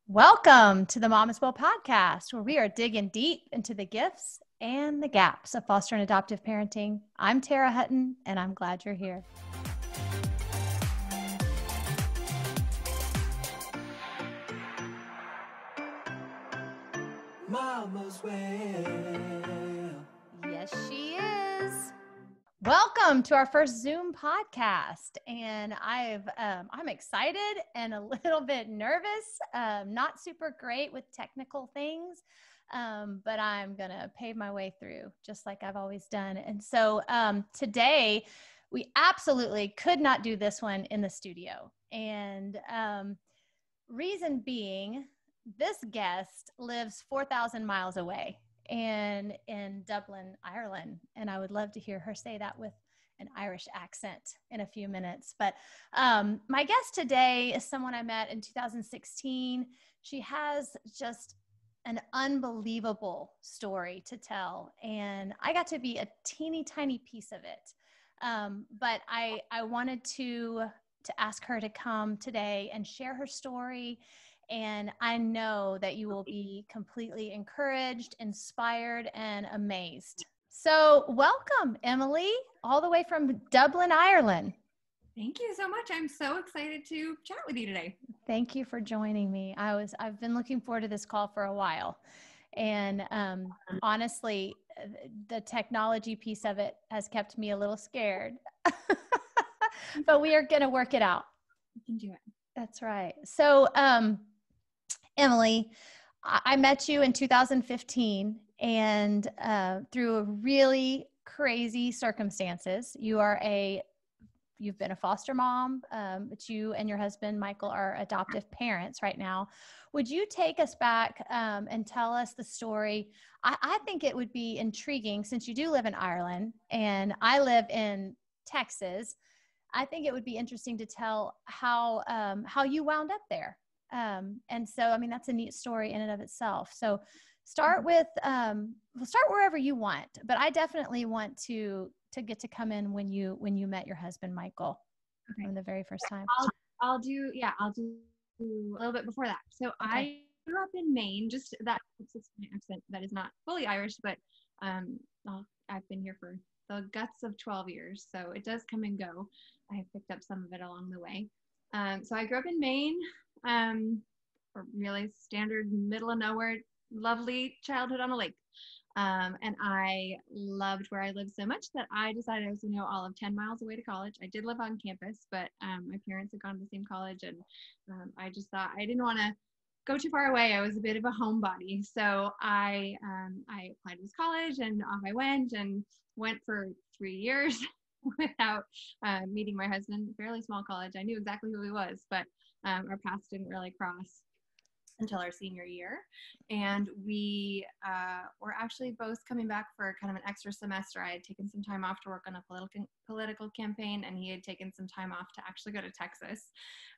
Welcome to the Mama's Well podcast, where we are digging deep into the gifts and the gaps of foster and adoptive parenting. I'm Tara Hutton, and I'm glad you're here. Mama's Well. Yes, she is. Welcome to our first Zoom podcast, and I'm excited and a little bit nervous. Not super great with technical things, but I'm gonna pave my way through, just like I've always done. And so today, we absolutely could not do this one in the studio, and reason being, this guest lives 4,000 miles away and in Dublin, Ireland. And I would love to hear her say that with an Irish accent in a few minutes. But my guest today is someone I met in 2016. She has just an unbelievable story to tell. And I got to be a teeny tiny piece of it. But I wanted to ask her to come today and share her story. And I know that you will be completely encouraged, inspired, and amazed. So welcome, Emily, all the way from Dublin, Ireland. Thank you so much. I'm so excited to chat with you today. Thank you for joining me. I've been looking forward to this call for a while. And honestly, the technology piece of it has kept me a little scared. But we are going to work it out. We can do it. That's right. So, Emily, I met you in 2015, and through really crazy circumstances. You've been a foster mom, but you and your husband, Michael, are adoptive parents right now. Would you take us back and tell us the story? I think it would be intriguing, since you do live in Ireland and I live in Texas. I think it would be interesting to tell how you wound up there. And so, I mean, that's a neat story in and of itself. So start with, we'll start wherever you want, but I definitely want to get to come in when you met your husband, Michael, from the very first time. I'll do a little bit before that. So okay. I grew up in Maine, just that accent that is not fully Irish, but I've been here for the guts of 12 years. So it does come and go. I have picked up some of it along the way. So I grew up in Maine, really standard middle of nowhere, lovely childhood on a lake. And I loved where I lived so much that I decided I was going to go all of 10 miles away to college. I did live on campus, but my parents had gone to the same college, and I just thought I didn't want to go too far away. I was a bit of a homebody. So I applied to this college, and off I went for 3 years without meeting my husband. Fairly small college. I knew exactly who he was, but our paths didn't really cross until our senior year. And we were actually both coming back for kind of an extra semester. I had taken some time off to work on a political campaign, and he had taken some time off to actually go to Texas.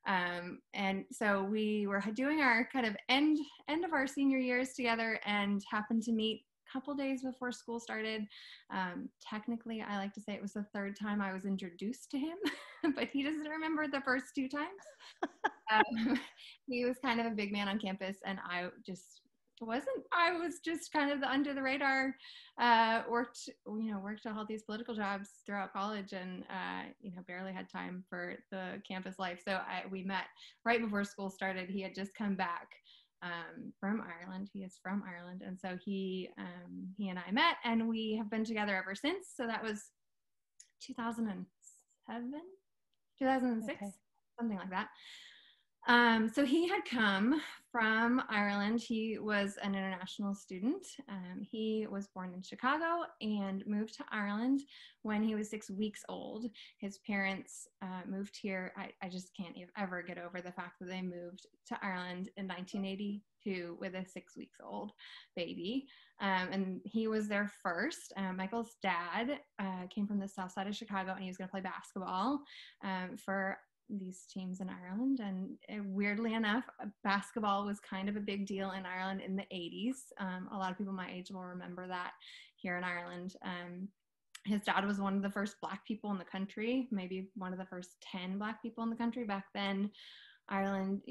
And so we were doing our kind of end of our senior years together, and happened to meet a couple days before school started. Technically, I like to say it was the third time I was introduced to him, but he doesn't remember the first 2 times. He was kind of a big man on campus, and I just wasn't. I was just kind of the under the radar, worked all these political jobs throughout college, and barely had time for the campus life. So we met right before school started. He had just come back from Ireland. He is from Ireland, and so he and I met, and we have been together ever since. So that was 2007, 2006, okay. Something like that. So he had come from Ireland. He was an international student. He was born in Chicago and moved to Ireland when he was 6 weeks old. His parents moved here. I just can't ever get over the fact that they moved to Ireland in 1982 with a 6 weeks old baby. And he was there first. Michael's dad came from the south side of Chicago, and he was going to play basketball for these teams in Ireland. And weirdly enough, basketball was kind of a big deal in Ireland in the 80s. A lot of people my age will remember that here in Ireland. His dad was one of the first Black people in the country, maybe one of the first 10 Black people in the country back then. Ireland,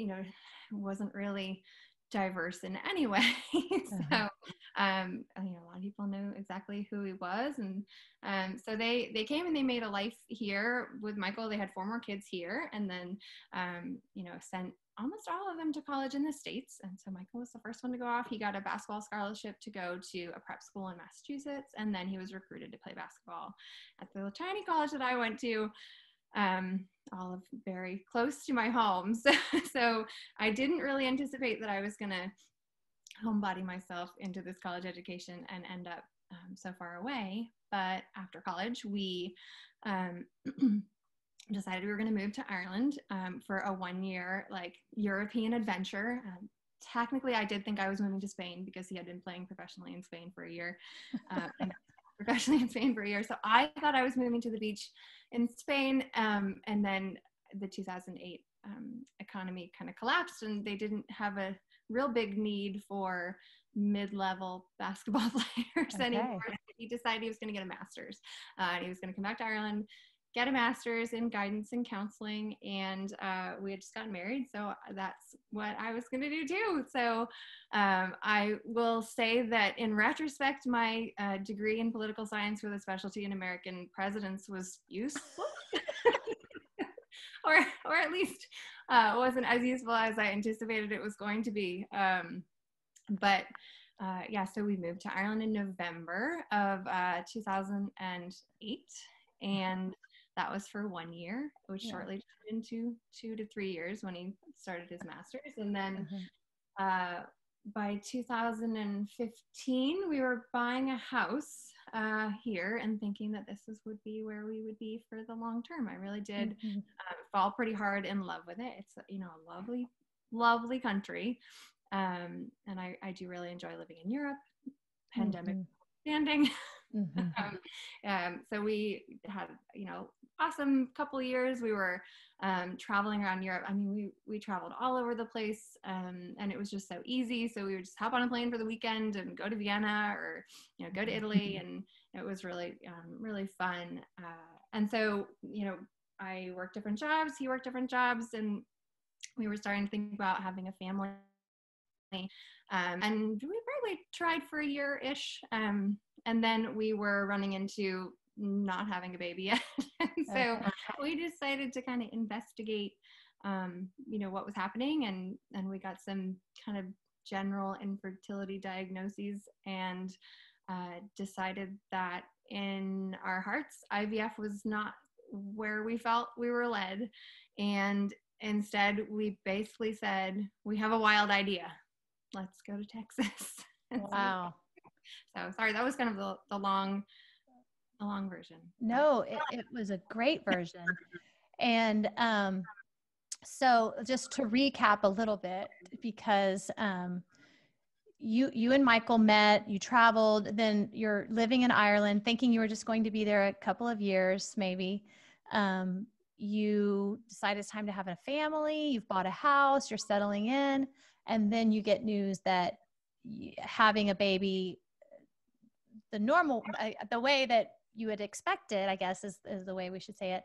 wasn't really diverse in any way. So, a lot of people knew exactly who he was. And so they came and they made a life here with Michael. They had 4 more kids here, and then, sent almost all of them to college in the States. And so Michael was the first one to go off. He got a basketball scholarship to go to a prep school in Massachusetts. And then he was recruited to play basketball at the tiny college that I went to, all of very close to my home. So I didn't really anticipate that I was going to homebody myself into this college education and end up so far away. But after college, we decided we were going to move to Ireland for a 1-year European adventure. Technically, I did think I was moving to Spain because he had been playing professionally in Spain for a year. So I thought I was moving to the beach in Spain, and then the 2008 economy kind of collapsed, and they didn't have a real big need for mid-level basketball players anymore. He decided he was going to get a master's, and he was going to come back to Ireland, get a master's in guidance and counseling, and we had just gotten married, so that's what I was going to do too. So I will say that in retrospect, my degree in political science with a specialty in American presidents was useful, or at least wasn't as useful as I anticipated it was going to be. So we moved to Ireland in November of 2008, and that was for 1 year, which shortly turned into 2 to 3 years when he started his master's. And then by 2015, we were buying a house here and thinking that would be where we would be for the long term. I really did fall pretty hard in love with it. It's, a lovely, lovely country. And I do really enjoy living in Europe, pandemic standing. So we had, awesome couple of years. We were traveling around Europe. I mean, we traveled all over the place, and it was just so easy. So we would just hop on a plane for the weekend and go to Vienna or, go to Italy. And it was really, really fun. And so, I worked different jobs, he worked different jobs, and we were starting to think about having a family. And we probably tried for a year-ish. And then we were running into not having a baby yet. So we decided to kind of investigate, what was happening. And we got some kind of general infertility diagnoses, and decided that in our hearts, IVF was not where we felt we were led. And instead, we basically said, we have a wild idea. Let's go to Texas. Wow. So sorry, that was kind of the long version. No, it was a great version. And so just to recap a little bit, because you and Michael met, you traveled, then you're living in Ireland, thinking you were just going to be there a couple of years, maybe. You decide it's time to have a family, you've bought a house, you're settling in, and then you get news that having a baby, the way that you would expect it, I guess is the way we should say it,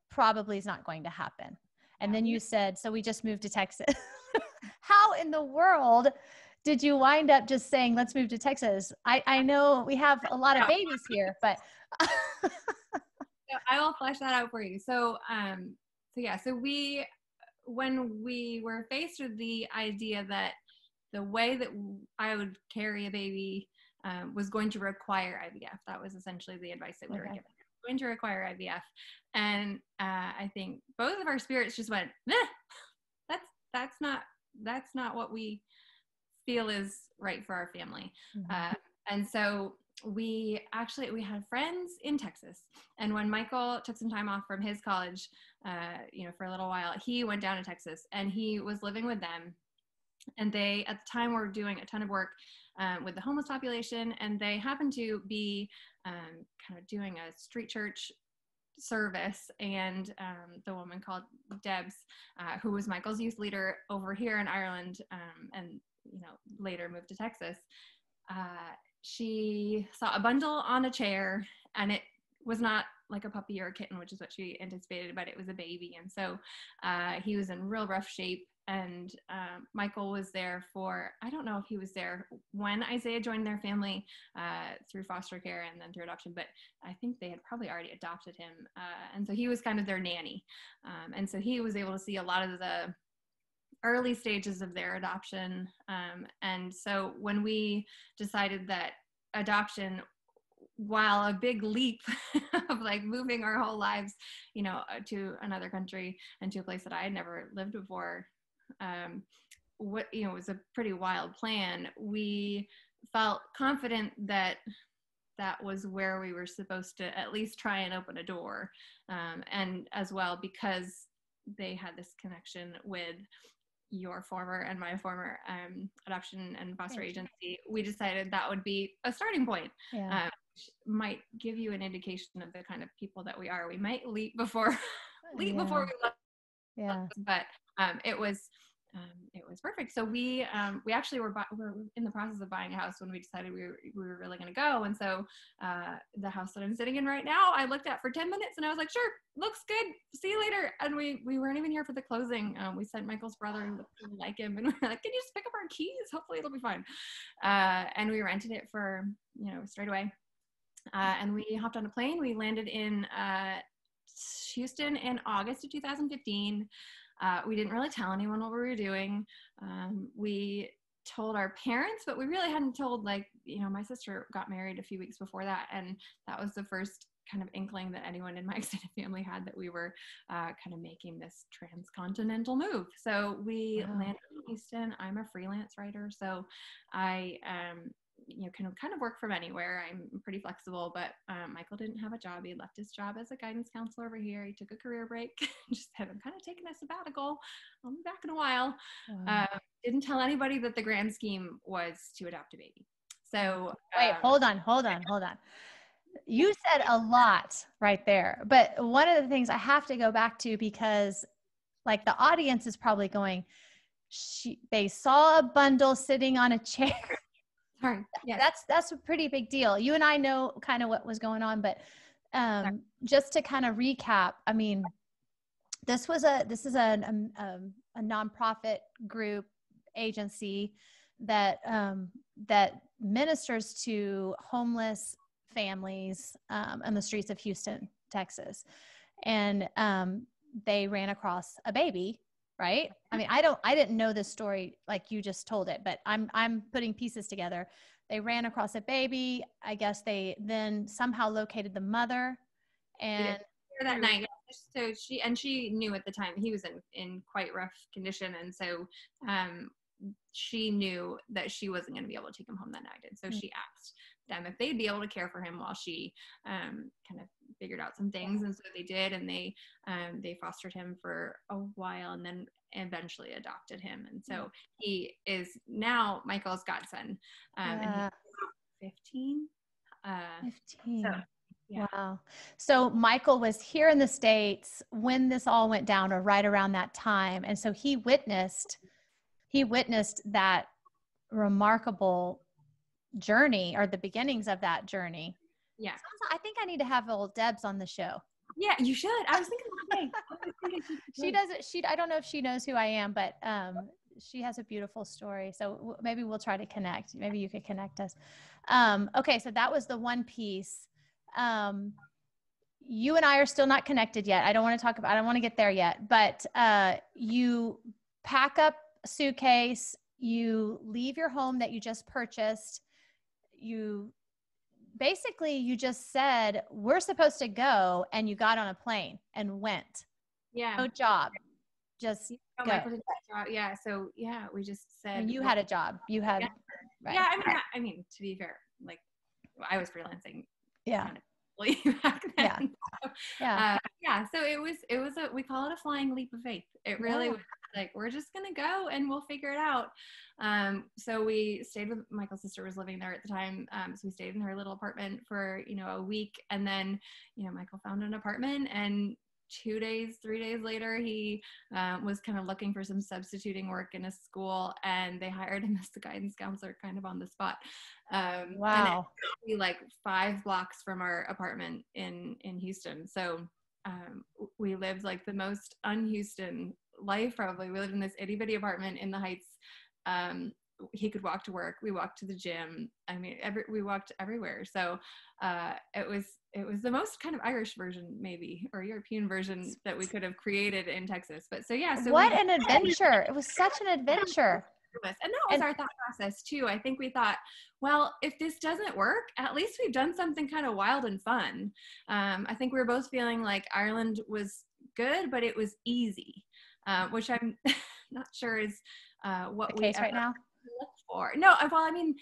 probably is not going to happen. And then you said, so we just moved to Texas. How in the world did you wind up just saying, let's move to Texas? I know we have a lot of babies here, but I will flesh that out for you. So when we were faced with the idea that the way that I would carry a baby was going to require IVF, that was essentially the advice that we were given. Going to require IVF, and I think both of our spirits just went, that's not what we feel is right for our family. And so we had friends in Texas, and when Michael took some time off from his college, for a little while, he went down to Texas and he was living with them. And they, at the time, were doing a ton of work with the homeless population, and they happened to be kind of doing a street church service. And the woman called Debs, who was Michael's youth leader over here in Ireland, and later moved to Texas, she saw a bundle on a chair, and it was not like a puppy or a kitten, which is what she anticipated, but it was a baby. And so he was in real rough shape. And Michael was there for, I don't know if he was there when Isaiah joined their family through foster care and then through adoption, but I think they had probably already adopted him. And so he was kind of their nanny. And so he was able to see a lot of the early stages of their adoption. And so when we decided that adoption, while a big leap of like moving our whole lives, you know, to another country and to a place that I had never lived before, what, you know, was a pretty wild plan. We felt confident that that was where we were supposed to at least try and open a door. And as well, because they had this connection with your former and my former adoption and foster agency, we decided that would be a starting point. Which might give you an indication of the kind of people that we are. We might leap before we left, but it was perfect. So we actually were in the process of buying a house when we decided we were really going to go. And so the house that I'm sitting in right now, I looked at for 10 minutes and I was like, sure, looks good. See you later. And we weren't even here for the closing. We sent Michael's brother who looked like him, and we were like, can you just pick up our keys? Hopefully it'll be fine. And we rented it for, you know, straight away. And we hopped on a plane. We landed in Houston in August of 2015. We didn't really tell anyone what we were doing. We told our parents, but we really hadn't told, like, you know, my sister got married a few weeks before that. And that was the first kind of inkling that anyone in my extended family had that we were kind of making this transcontinental move. So we landed in Houston. I'm a freelance writer, so I you know, can kind of work from anywhere. I'm pretty flexible, but Michael didn't have a job. He left his job as a guidance counselor over here. He took a career break, just said, I'm kind of taking a sabbatical. I'll be back in a while. Didn't tell anybody that the grand scheme was to adopt a baby. So wait, hold on. You said a lot right there, but one of the things I have to go back to, because like the audience is probably going, they saw a bundle sitting on a chair. Sorry. Yes. That's a pretty big deal. You and I know kind of what was going on, but just to kind of recap, I mean, this is a nonprofit group agency that that ministers to homeless families on the streets of Houston, Texas, and they ran across a baby. Right? I mean, I didn't know this story like you just told it, but I'm putting pieces together. They ran across a baby. I guess they then somehow located the mother, and that night. So she knew at the time he was in quite rough condition, and so she knew that she wasn't going to be able to take him home that night, and so she asked them if they'd be able to care for him while she kind of figured out some things. And so they did, and they fostered him for a while and then eventually adopted him. And so he is now Michael's godson, and he's 15. 15. So, yeah. Wow. So Michael was here in the States when this all went down, or right around that time. And so he witnessed that remarkable journey, or the beginnings of that journey. Yeah. I think I need to have old Debs on the show. Yeah, you should. I was thinking she doesn't, I don't know if she knows who I am, but she has a beautiful story. So maybe we'll try to connect. Maybe you could connect us. Okay. So that was the one piece. You and I are still not connected yet. I don't want to get there yet, but you pack up a suitcase, you leave your home that you just purchased. You just said, we're supposed to go, and you got on a plane and went. Yeah. No job. Just go. Yeah. So yeah, we just said. And you had a job. You had. Yeah. Right. Yeah. I mean, to be fair, like I was freelancing. Yeah. Kind of back then. Yeah. Yeah. So it was we call it a flying leap of faith. It really was like, we're just going to go and we'll figure it out. So we stayed with Michael's sister was living there at the time. So we stayed in her little apartment for, a week. And then, Michael found an apartment and 3 days later, he was kind of looking for some substituting work in a school, and they hired him as the guidance counselor kind of on the spot. Wow. And it like 5 blocks from our apartment in Houston. So we lived like the most un-Houston life, probably. We lived in this itty bitty apartment in the Heights. He could walk to work. We walked to the gym. I mean, we walked everywhere. So it was the most kind of Irish version, maybe, or European version that we could have created in Texas. But so yeah. So what an adventure! It was such an adventure. And that was our thought process too. I think we thought, well, if this doesn't work, at least we've done something kind of wild and fun. I think we were both feeling like Ireland was good, but it was easy, which I'm not sure is what the we case right now. Look for. No, well, I mean,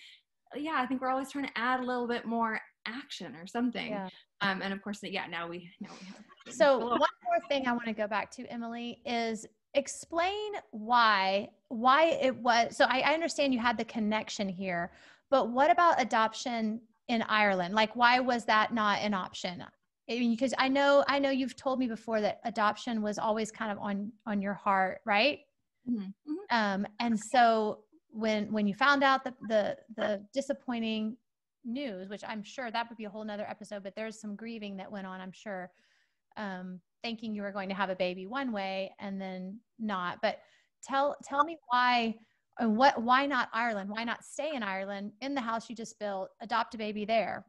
yeah, I think we're always trying to add a little bit more action or something. Yeah. And of course, now we have. So one more thing I want to go back to, Emily, is explain why it was. So I understand you had the connection here, but what about adoption in Ireland? Like, why was that not an option? I mean, because I know you've told me before that adoption was always kind of on your heart, right? Mm-hmm. And so when you found out the disappointing news, which I'm sure that would be a whole nother episode, but there's some grieving that went on, I'm sure, thinking you were going to have a baby one way and then not. But tell me why not Ireland? Why not stay in Ireland in the house you just built, adopt a baby there?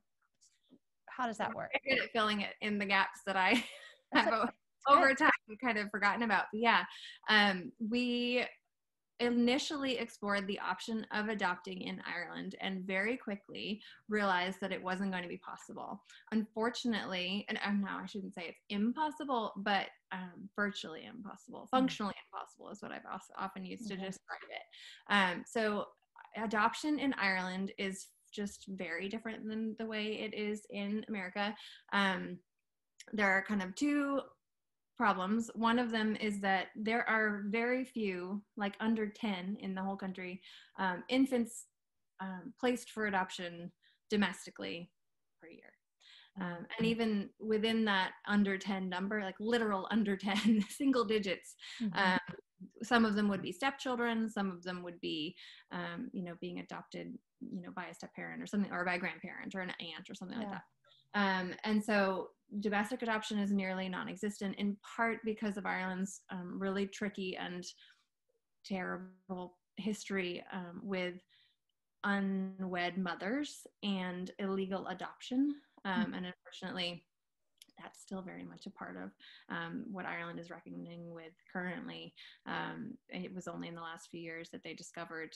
How does that work? I'm good at filling it in the gaps that I have over time kind of forgotten about. But yeah, we initially explored the option of adopting in Ireland and very quickly realized that it wasn't going to be possible. Unfortunately, and no, I shouldn't say it's impossible, but virtually impossible. Functionally impossible is what I've also often used to describe it. So adoption in Ireland is just very different than the way it is in America. There are kind of 2 problems. One of them is that there are very few, like under 10 in the whole country, infants placed for adoption domestically per year. And even within that under 10 number, like literal under 10, single digits, some of them would be stepchildren, some of them would be, being adopted, by a step parent or something, or by a grandparent or an aunt or something like that. And so domestic adoption is nearly non-existent, in part because of Ireland's really tricky and terrible history with unwed mothers and illegal adoption. And unfortunately, that's still very much a part of what Ireland is reckoning with currently. It was only in the last few years that they discovered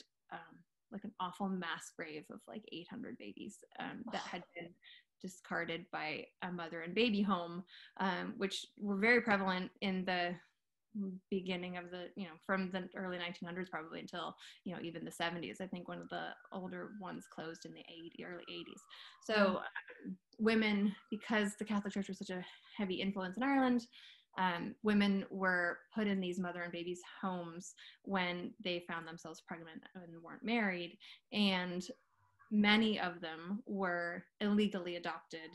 like an awful mass grave of like 800 babies that had been discarded by a mother and baby home, which were very prevalent in the beginning of the, from the early 1900s probably until, even the 70s. I think one of the older ones closed in the early 80s. So women, because the Catholic Church was such a heavy influence in Ireland, women were put in these mother and babies homes when they found themselves pregnant and weren't married. And many of them were illegally adopted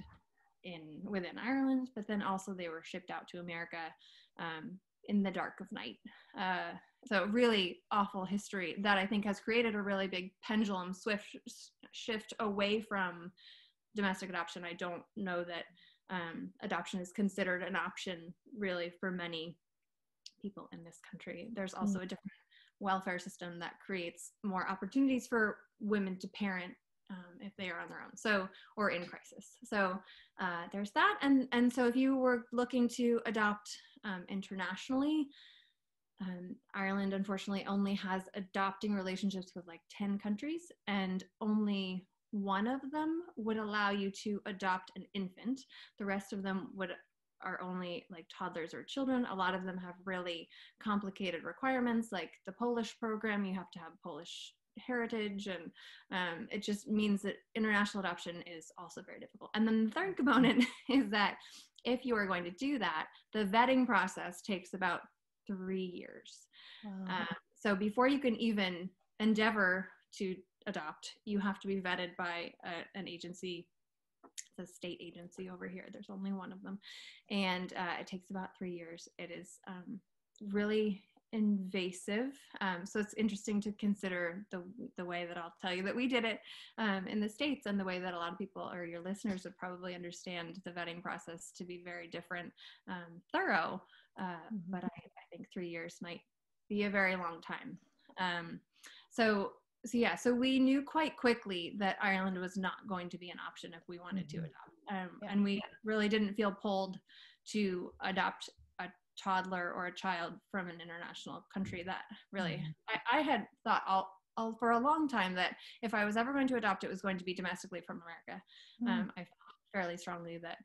within Ireland, but then also they were shipped out to America in the dark of night. So really awful history that I think has created a really big pendulum shift away from domestic adoption. I don't know that adoption is considered an option really for many people in this country. There's also a different welfare system that creates more opportunities for women to parent if they are on their own, or in crisis. So there's that. And so if you were looking to adopt internationally, Ireland unfortunately only has adopting relationships with like 10 countries, and only one of them would allow you to adopt an infant. The rest of them are only like toddlers or children. A lot of them have really complicated requirements, like the Polish program, you have to have Polish heritage, and it just means that international adoption is also very difficult. And then the third component is that if you are going to do that, the vetting process takes about 3 years. Wow. So before you can even endeavor to adopt, you have to be vetted by an agency it's a state agency over here. There's only one of them. And it takes about 3 years. It is really invasive. So it's interesting to consider the way that I'll tell you that we did it in the States, and the way that a lot of people or your listeners would probably understand the vetting process to be very different, thorough. But I think 3 years might be a very long time. So we knew quite quickly that Ireland was not going to be an option if we wanted to adopt. And we really didn't feel pulled to adopt a toddler or a child from an international country. That really, I had thought all for a long time that if I was ever going to adopt, it was going to be domestically from America. I felt fairly strongly that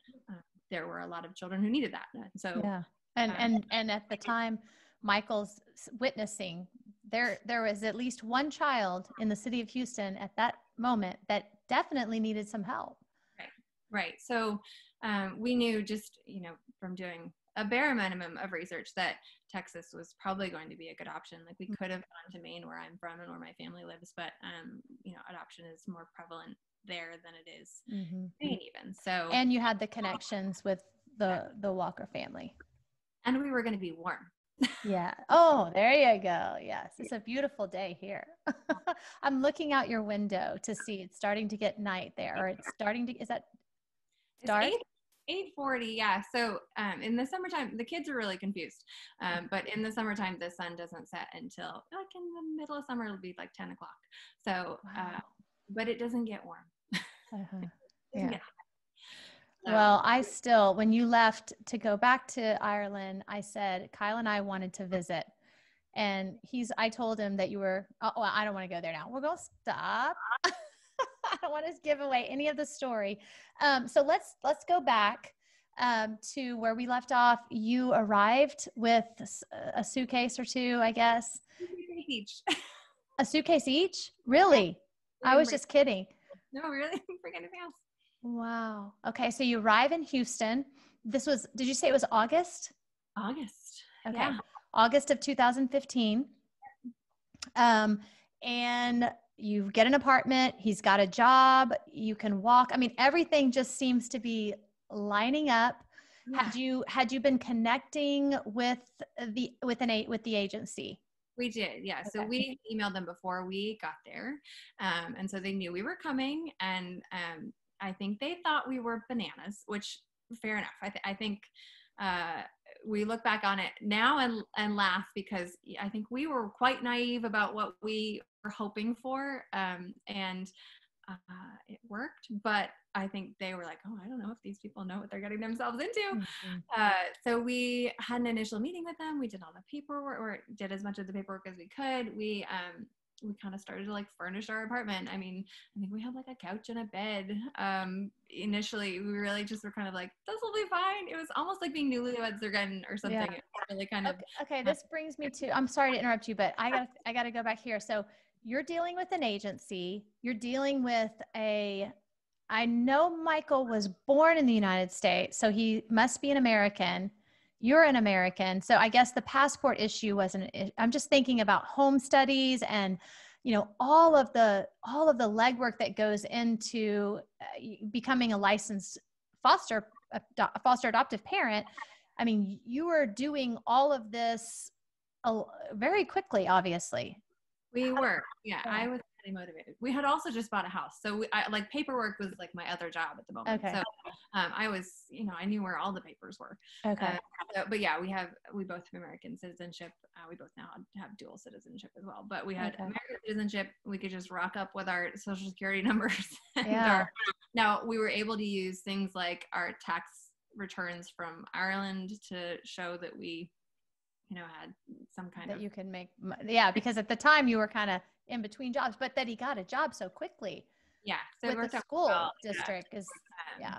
there were a lot of children who needed that. So and at the time Michael's witnessing, there was at least one child in the city of Houston at that moment that definitely needed some help. Right. So we knew just, from doing a bare minimum of research that Texas was probably going to be a good option. Like we could have gone to Maine, where I'm from and where my family lives, but adoption is more prevalent there than it is Maine even. So, and you had the connections with the Walker family. And we were going to be warm. Yeah. Oh, there you go. Yes. It's a beautiful day here. I'm looking out your window to see it's starting to get night there, or it's starting to, is that dark? It's 8:40. Yeah. So in the summertime, the kids are really confused. But in the summertime, the sun doesn't set until like in the middle of summer, it'll be like 10 o'clock. So, but it doesn't get warm. Yeah. Well, when you left to go back to Ireland, I said, Kyle and I wanted to visit. And I told him that you were, I don't want to go there now. We're going to stop. I don't want to give away any of the story. So let's go back to where we left off. You arrived with a suitcase or two, I guess. Each. A suitcase each? Really? I was just kidding. No, really? Forget anything else. Wow. Okay. So you arrive in Houston. Did you say it was August? August. Okay. Yeah. August of 2015. And you get an apartment. He's got a job. You can walk. I mean, everything just seems to be lining up. Yeah. Had you been connecting with the agency? We did. Yeah. Okay. So we emailed them before we got there. And so they knew we were coming, and I think they thought we were bananas, which fair enough. I think we look back on it now and laugh, because I think we were quite naive about what we were hoping for. And it worked, but I think they were like, oh, I don't know if these people know what they're getting themselves into. So we had an initial meeting with them. We did all the paperwork, or did as much of the paperwork as we could. We kind of started to like furnish our apartment. I mean, I think we had like a couch and a bed. Initially, we really just were kind of like, this will be fine. It was almost like being newlyweds again or something. Yeah. It was really kind of. Okay. This brings me to, I'm sorry to interrupt you, but I got to go back here. So you're dealing with an agency. You're dealing with I know Michael was born in the United States, so he must be an American. You're an American. So I guess the passport issue I'm just thinking about home studies and, all of the legwork that goes into becoming a licensed foster adoptive parent. I mean, you were doing all of this very quickly, obviously. We were. Yeah. I was really motivated. We had also just bought a house. So paperwork was like my other job at the moment. Okay. So I was, I knew where all the papers were. Okay. But yeah, we both have American citizenship. We both now have dual citizenship as well, but we had American citizenship. We could just rock up with our social security numbers. Now we were able to use things like our tax returns from Ireland to show that we had some kind that you can make. Yeah. Because at the time you were kind of in between jobs, but that he got a job so quickly. Yeah. So with the school district is,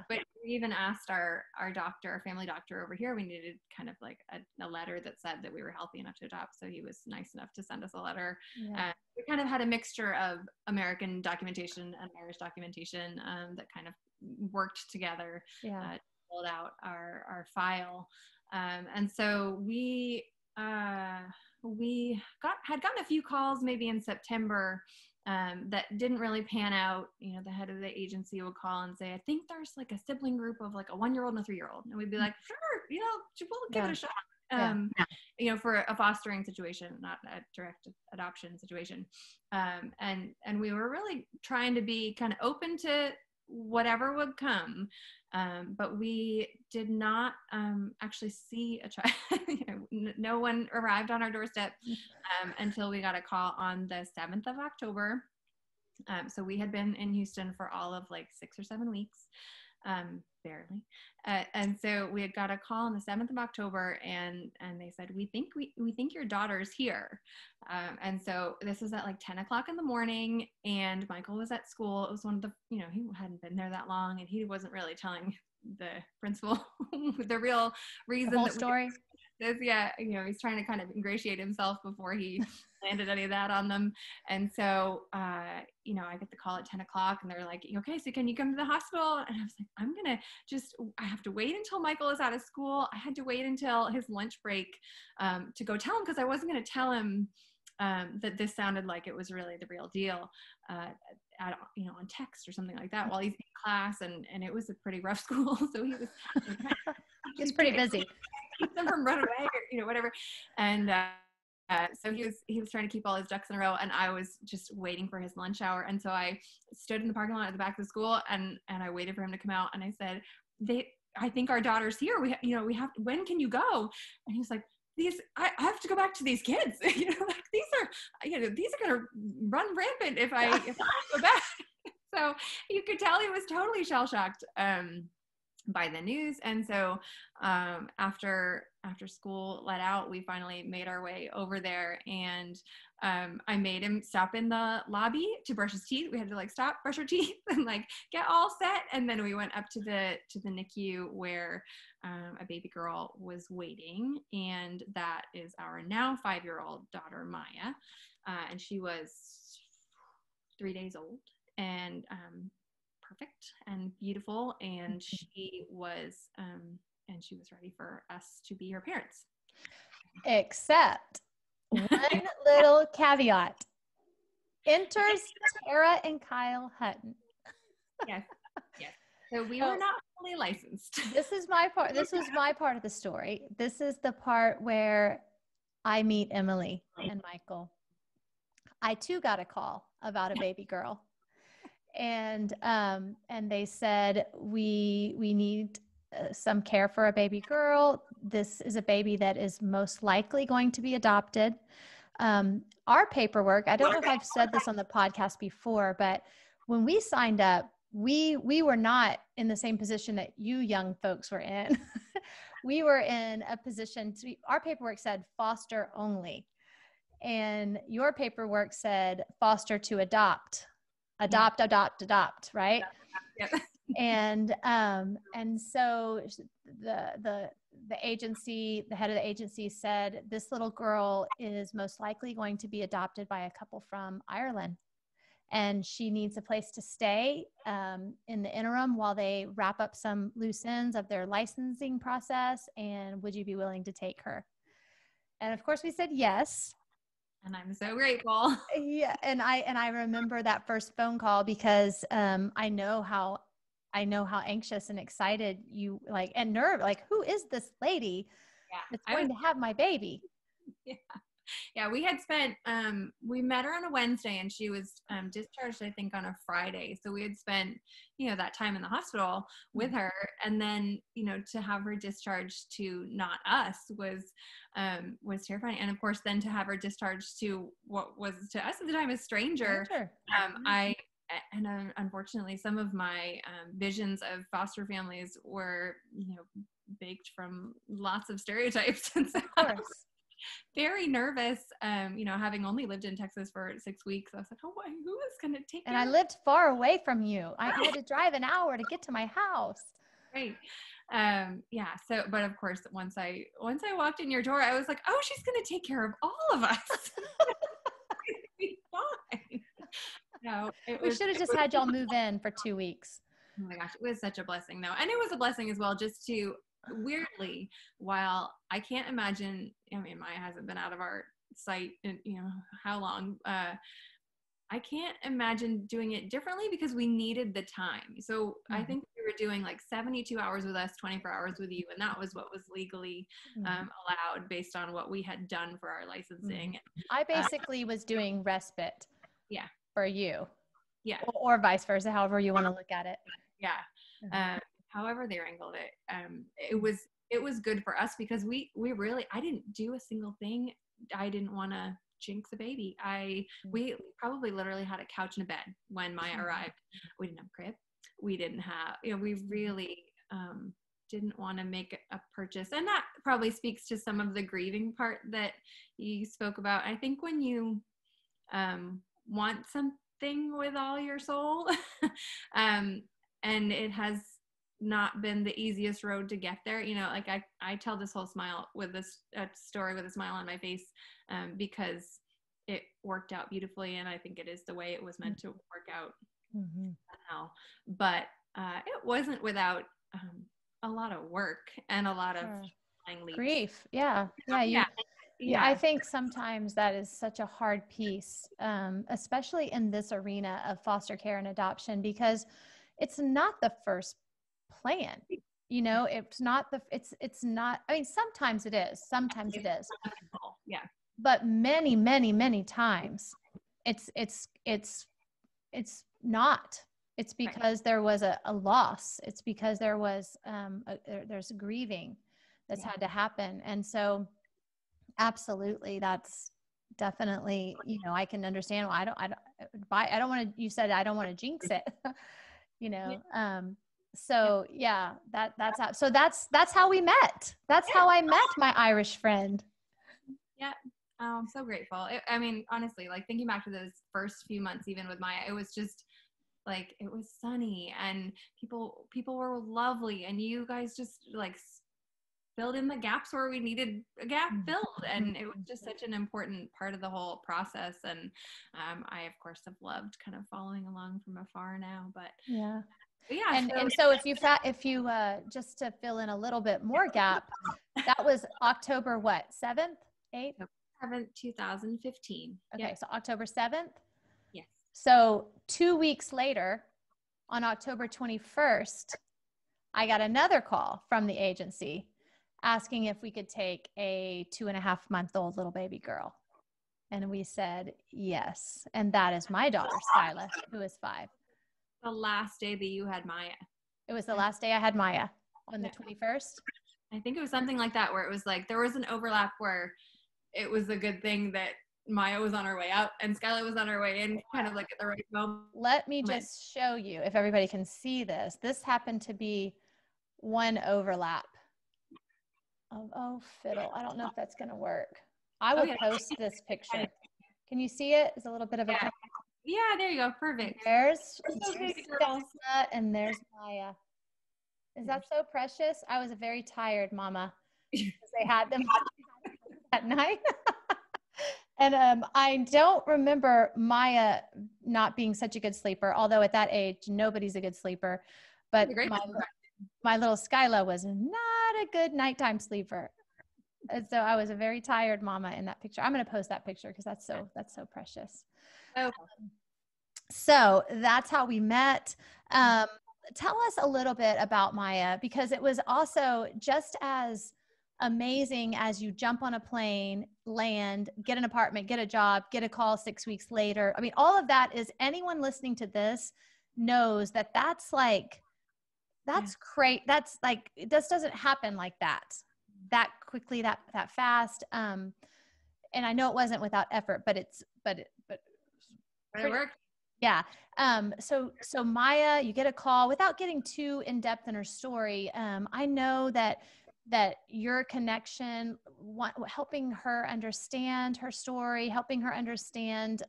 But we even asked our doctor, our family doctor over here, we needed kind of like a letter that said that we were healthy enough to adopt. So he was nice enough to send us a letter. We kind of had a mixture of American documentation and Irish documentation that kind of worked together to build out our file. And so we we had gotten a few calls maybe in September that didn't really pan out. You know, the head of the agency would call and say, I think there's like a sibling group of like a 1-year-old and a 3-year-old. And we'd be like, sure, you know, we'll give it a shot. You know, for a fostering situation, not a direct adoption situation. And we were really trying to be kind of open to whatever would come. But we did not actually see a child. You know, no one arrived on our doorstep until we got a call on the 7th of October. So we had been in Houston for all of like 6 or 7 weeks, barely. And so we had got a call on the 7th of October, and they said, we think your daughter's here. And so this was at like 10 o'clock in the morning, and Michael was at school. It was one of the, you know, he hadn't been there that long, and he wasn't really telling the principal the real reason. The whole story. Yeah, you know, he's trying to kind of ingratiate himself before he landed any of that on them. And so, you know, I get the call at 10 o'clock, and they're like, okay, so can you come to the hospital? And I was like, I have to wait until Michael is out of school. I had to wait until his lunch break to go tell him, because I wasn't going to tell him that this sounded like it was really the real deal, you know, on text or something like that while he's in class. And it was a pretty rough school. So he was, he's pretty busy. Keep them from running away, or, you know, whatever. And so he was trying to keep all his ducks in a row, and I was just waiting for his lunch hour. And so I stood in the parking lot at the back of the school, and I waited for him to come out. And I said, I think our daughter's here. When can you go? And he was like, I have to go back to these kids. You know, like these are going to run rampant if I go back. So you could tell he was totally shell shocked by the news. And so after school let out, we finally made our way over there, and I made him stop in the lobby to brush his teeth. We had to like stop, brush our teeth, and like get all set. And then we went up to the NICU where a baby girl was waiting, and that is our now 5-year-old daughter, Maya. And she was 3 days old, and perfect and beautiful, and she was ready for us to be her parents. Except one little caveat: enters Tara and Kyle Hutton. Yes. So we were not fully licensed. This is my part. This was my part of the story. This is the part where I meet Emily and Michael. I too got a call about a baby girl. And they said, we need some care for a baby girl. This is a baby that is most likely going to be adopted. Our paperwork, I don't know if I've said this on the podcast before, but when we signed up, we were not in the same position that you young folks were in. We were in a position our paperwork said foster only. And your paperwork said foster to adopt. Adopt, right? Yep. And so the agency, the head of the agency said, this little girl is most likely going to be adopted by a couple from Ireland, and she needs a place to stay in the interim while they wrap up some loose ends of their licensing process. And would you be willing to take her? And of course we said yes. And I'm so grateful. Yeah. And I remember that first phone call, because I know how anxious and excited you like, and who is this lady that's going to have my baby? Yeah. We had spent, we met her on a Wednesday, and she was discharged, I think, on a Friday. So we had spent, you know, that time in the hospital with her. And then, you know, to have her discharged to not us was terrifying. And of course, then to have her discharged to what was to us at the time a stranger. Unfortunately, some of my visions of foster families were, you know, baked from lots of stereotypes. And so of course. Very nervous, you know, having only lived in Texas for 6 weeks. I was like, oh, who is going to take And I lived far away from you. I had to drive an hour to get to my house. Right. Yeah. So, but of course, once I walked in your door, I was like, oh, she's going to take care of all of us. It'll be fine. No, we should have just had y'all move in for 2 weeks. Oh my gosh, it was such a blessing though. And it was a blessing as well, just to weirdly, while I can't imagine, I mean, Maya hasn't been out of our site and how long. I can't imagine doing it differently because we needed the time. So I think we were doing like 72 hours with us, 24 hours with you. And that was what was legally allowed based on what we had done for our licensing. I basically was doing respite for you. Yeah. Or vice versa, however you want to look at it. Yeah. However they wrangled it. It was good for us because we really, I didn't do a single thing. I didn't want to jinx a baby. We probably literally had a couch and a bed when Maya arrived. We didn't have a crib. We didn't have, we really didn't want to make a purchase. And that probably speaks to some of the grieving part that you spoke about. I think when you want something with all your soul, and it has not been the easiest road to get there. Like I tell this whole smile with this story with a smile on my face because it worked out beautifully. And I think it is the way it was meant to work out now. But it wasn't without a lot of work and a lot of grief. Yeah. I think sometimes that is such a hard piece, especially in this arena of foster care and adoption, because it's not the first plan. It's not I mean, sometimes it is, yeah, but many, many, many times it's not. It's because there was a loss. It's because there was there's grieving that's had to happen. And so absolutely, that's definitely, I can understand why I don't want to, you said I don't want to jinx it. So that's how we met. That's how I met my Irish friend. Yeah. I'm so grateful. I mean, honestly, like thinking back to those first few months, even with Maya, it was just like, it was sunny and people were lovely. And you guys just like filled in the gaps where we needed a gap filled. And it was just such an important part of the whole process. And I, of course, have loved kind of following along from afar now, but yeah. Yeah. And so if you just to fill in a little bit more gap, that was October what? 7th, 8th? 7th, 2015. Okay. So October 7th. Yes. So 2 weeks later, on October 21st, I got another call from the agency asking if we could take a 2.5-month-old little baby girl. And we said, yes. And that is my daughter, Skyla, who is 5. The last day that you had Maya. It was the last day I had Maya, on the 21st. I think it was something like that, where it was like there was an overlap where it was a good thing that Maya was on her way out and Skyla was on her way in, kind of like at the right moment. Let me just show you, if everybody can see this. This happened to be one overlap. Oh, fiddle. I don't know if that's going to work. I will post this picture. Can you see it? It's a little bit of a... Yeah, there you go. Perfect. There's Skyla and there's Maya. Is that so precious? I was very tired, Mama, because they had them at night. And I don't remember Maya not being such a good sleeper, although at that age, nobody's a good sleeper. But my little Skyla was not a good nighttime sleeper. And so I was a very tired mama in that picture. I'm going to post that picture because that's so precious. Oh. So that's how we met. Tell us a little bit about Maya, because it was also just as amazing as you jump on a plane, land, get an apartment, get a job, get a call 6 weeks later. I mean, all of that is, anyone listening to this knows that that's great. That's like, this doesn't happen like that quickly, that fast. And I know it wasn't without effort, but it worked. Yeah. So Maya, you get a call. Without getting too in depth in her story, I know that your connection, helping her understand her story, helping her understand,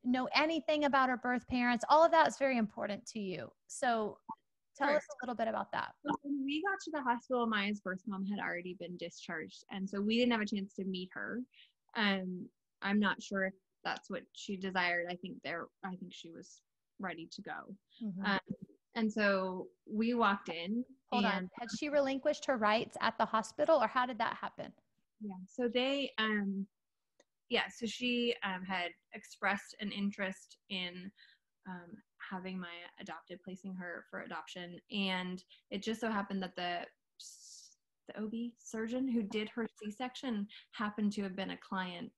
know anything about her birth parents, all of that is very important to you. So tell us a little bit about that. When we got to the hospital, Maya's birth mom had already been discharged, and so we didn't have a chance to meet her. I'm not sure if that's what she desired. I think she was ready to go. Mm-hmm. And so we walked in. Hold on. Had she relinquished her rights at the hospital, or how did that happen? Yeah. So they, so she had expressed an interest in having Maya adopted, placing her for adoption. And it just so happened that the OB surgeon who did her C-section happened to have been a client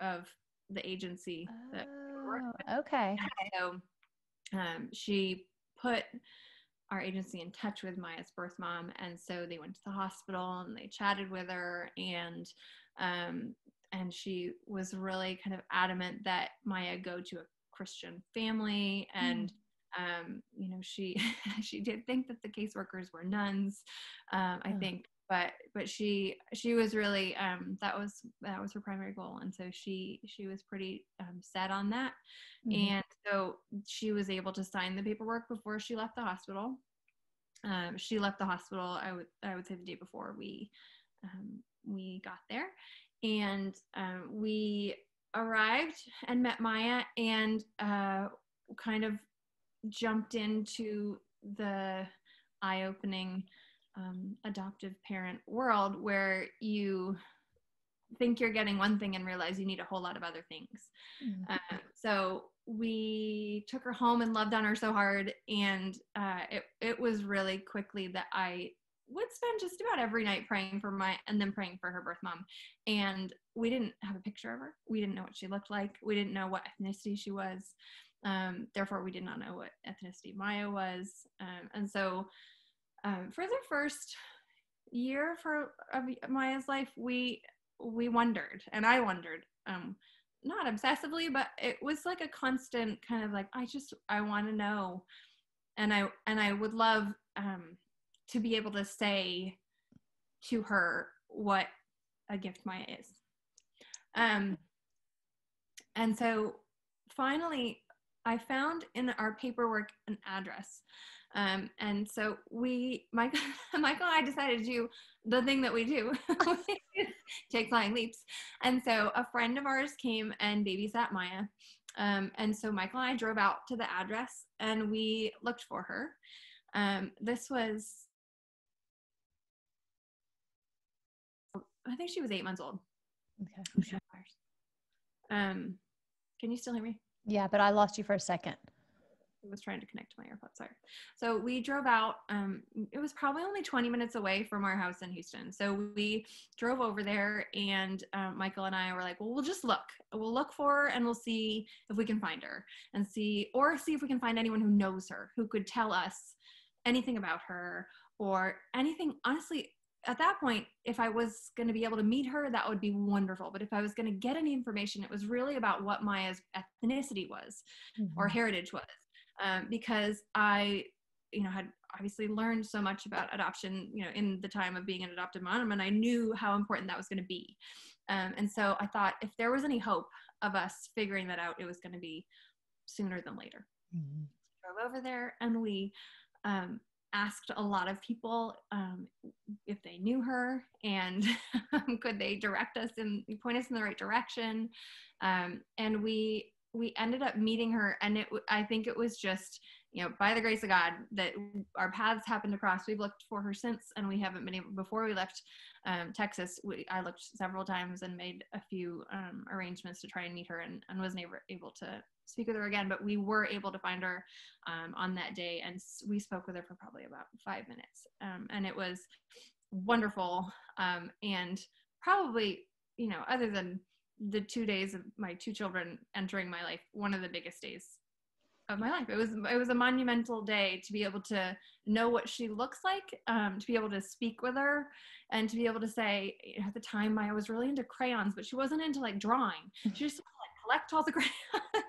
of the agency. Okay. So she put our agency in touch with Maya's birth mom, and so they went to the hospital and they chatted with her, and she was really kind of adamant that Maya go to a Christian family, and she she did think that the caseworkers were nuns, I think, but she was really that was her primary goal, and so she was pretty set on that. And so she was able to sign the paperwork before she left the hospital. She left the hospital, I would say, the day before we got there, and we arrived and met Maya, and kind of jumped into the eye-opening adoptive parent world, where you think you're getting one thing and realize you need a whole lot of other things. So we took her home and loved on her so hard, and it was really quickly that I would spend just about every night praying for Maya, and then praying for her birth mom. And we didn't have a picture of her. We didn't know what she looked like. We didn't know what ethnicity she was. Therefore, we did not know what ethnicity Maya was. And so for the first year of Maya's life, we wondered, and I wondered, not obsessively, but it was like a constant kind of like, I want to know. And I would love to be able to say to her what a gift Maya is. And so finally I found in our paperwork an address. And so Michael and I decided to do the thing that we do, take flying leaps. And so a friend of ours came and babysat Maya. And so Michael and I drove out to the address and we looked for her. This was, I think she was 8 months old. Okay. Can you still hear me? Yeah, but I lost you for a second. I was trying to connect to my AirPods, sorry. So we drove out, it was probably only 20 minutes away from our house in Houston. So we drove over there, and Michael and I were like, well, we'll just look. We'll look for her and we'll see if we can find her, and see if we can find anyone who knows her, who could tell us anything about her or anything. Honestly, at that point, if I was going to be able to meet her, that would be wonderful. But if I was going to get any information, it was really about what Maya's ethnicity was, or heritage was. Because I, had obviously learned so much about adoption, in the time of being an adoptive mom, and I knew how important that was going to be. And so I thought if there was any hope of us figuring that out, it was going to be sooner than later. Drove over there and we asked a lot of people if they knew her, and could they point us in the right direction. And we ended up meeting her, and I think it was just, by the grace of God that our paths happened to cross. We've looked for her since, and we haven't been able, before we left Texas, I looked several times and made a few arrangements to try and meet her, and wasn't able to speak with her again, but we were able to find her on that day, and we spoke with her for probably about 5 minutes. And it was wonderful. And probably, other than the 2 days of my 2 children entering my life, one of the biggest days of my life. It was a monumental day to be able to know what she looks like, to be able to speak with her, and to be able to say, at the time Maya was really into crayons, but she wasn't into like drawing. She just collect all the crayons.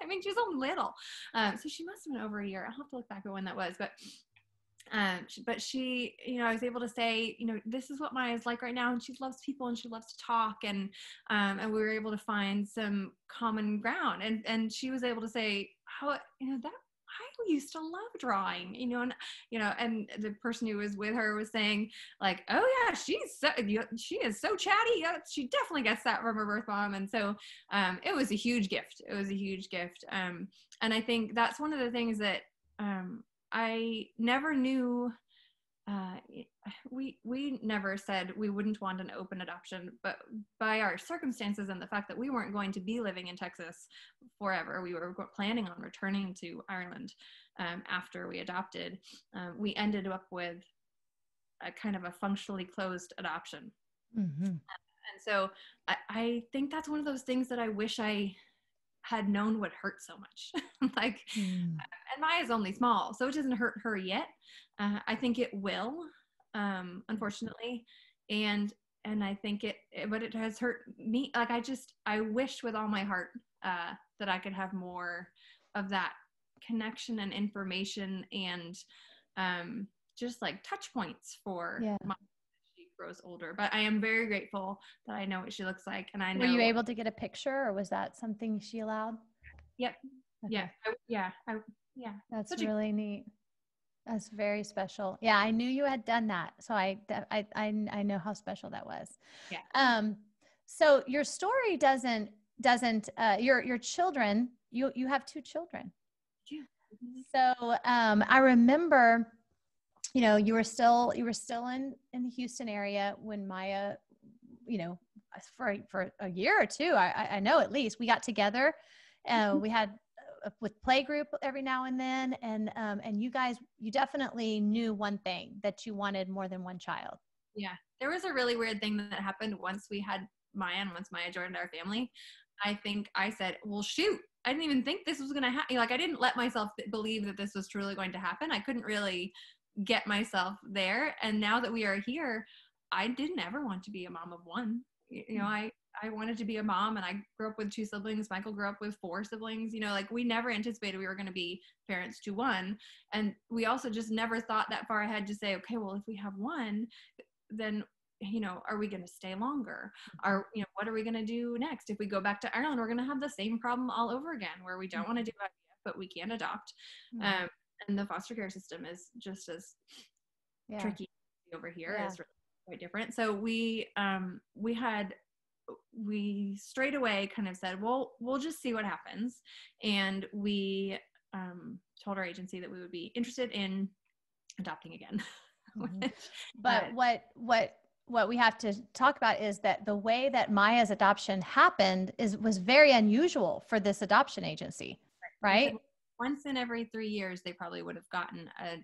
I mean, she's so little. So she must have been over a year. I'll have to look back at when that was, but she, I was able to say, this is what Maya's like right now, and she loves people and she loves to talk, and we were able to find some common ground, and she was able to say how, that I used to love drawing, and the person who was with her was saying like, oh yeah, she is so chatty. Yeah, she definitely gets that from her birth mom. And so it was a huge gift. And I think that's one of the things that I never knew we never said we wouldn't want an open adoption, but by our circumstances and the fact that we weren't going to be living in Texas forever, we were planning on returning to Ireland after we adopted. We ended up with a kind of a functionally closed adoption. Mm-hmm. And so I think that's one of those things that I wish I had known would hurt so much. Like, and Maya's only small, so it doesn't hurt her yet. I think it will, unfortunately. And I think but it has hurt me. Like, I wish with all my heart that I could have more of that connection and information and just like touch points for my grows older. But I am very grateful that I know what she looks like, and I know. Were you able to get a picture, or was that something she allowed? Yep. Okay. Yeah. That's really neat. That's very special. Yeah, I knew you had done that, so I know how special that was. Yeah. So your story doesn't your children. You have 2 children. Yeah. So I remember, you were still in the Houston area when Maya, for a year or 2, I know at least, we got together. We had with play group every now and then, and you definitely knew one thing, that you wanted more than one child. Yeah, there was a really weird thing that happened once we had Maya, and once Maya joined our family. I think I said, well, shoot, I didn't even think this was going to happen. Like, I didn't let myself believe that this was truly going to happen. I couldn't really get myself there. And now that we are here, I didn't ever want to be a mom of one. I wanted to be a mom, and I grew up with 2 siblings. Michael grew up with 4 siblings. Like, we never anticipated we were going to be parents to one. And we also just never thought that far ahead to say, okay, well, if we have one, then are we going to stay longer? What are we going to do next? If we go back to Ireland, we're going to have the same problem all over again, where we don't want to do IVF, but we can adopt. And the foster care system is just as tricky over here. It's really quite different. So we straight away kind of said, well, we'll just see what happens. And we told our agency that we would be interested in adopting again. But what we have to talk about is that the way that Maya's adoption happened was very unusual for this adoption agency, right? Once in every 3 years, they probably would have gotten a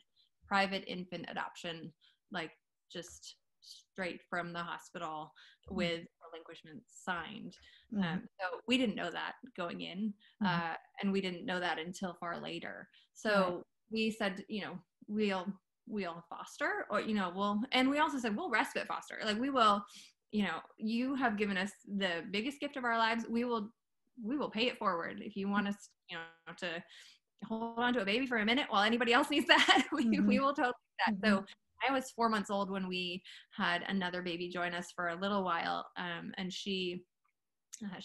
private infant adoption, like just straight from the hospital with relinquishment signed. So we didn't know that going in, and we didn't know that until far later. So we said, we'll foster, or and we also said we'll respite foster. Like, we will, you have given us the biggest gift of our lives. We will pay it forward. If you want us, to hold on to a baby for a minute while anybody else needs that, we will totally do that. So I was 4 months old when we had another baby join us for a little while, and she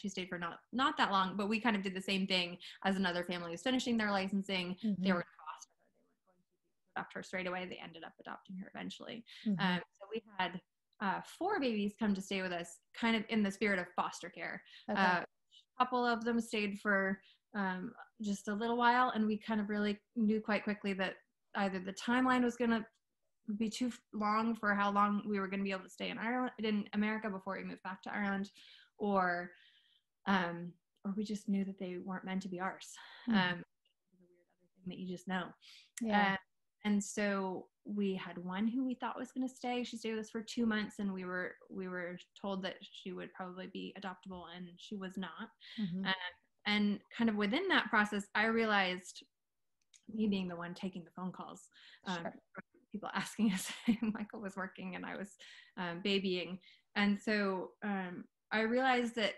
stayed for not that long, but we kind of did the same thing as another family was finishing their licensing. They were adopt her straight away. They ended up adopting her eventually. So we had 4 babies come to stay with us, kind of in the spirit of foster care. A couple of them stayed for just a little while, and we kind of really knew quite quickly that either the timeline was going to be too long for how long we were going to be able to stay in America before we moved back to Ireland, or we just knew that they weren't meant to be ours. It's a weird other thing that you just know. And so we had one who we thought was going to stay. She stayed with us for 2 months, and we were told that she would probably be adoptable, and she was not. And kind of within that process, I realized, me being the one taking the phone calls, people asking us, Michael was working and I was babying. And so I realized that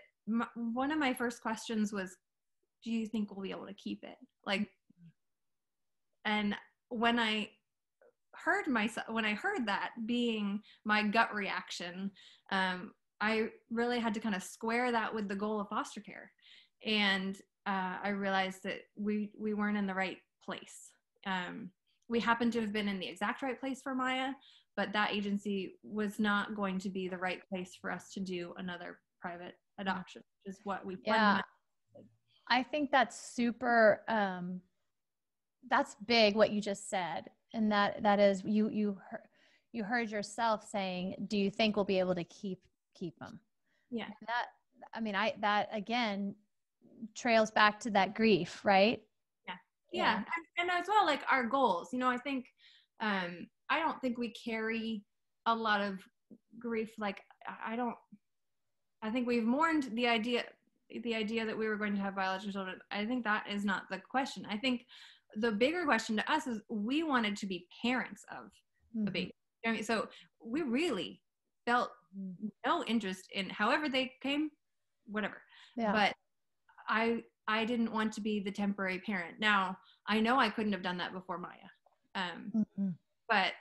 one of my first questions was, do you think we'll be able to keep it? And when I heard that being my gut reaction, I really had to kind of square that with the goal of foster care. And I realized that we weren't in the right place. We happened to have been in the exact right place for Maya, but that agency was not going to be the right place for us to do another private adoption, which is what we fundamentally did. I think that's super, that's big what you just said. And that is, you heard yourself saying, do you think we'll be able to keep them? Yeah. That again trails back to that grief, right? Yeah. And as well, like our goals, I think, I don't think we carry a lot of grief. Like, I think we've mourned the idea that we were going to have biological children. I think that is not the question. I think the bigger question to us is we wanted to be parents of a baby. I mean, so we really felt no interest in however they came, whatever. Yeah. But I didn't want to be the temporary parent. Now, I know I couldn't have done that before Maya. But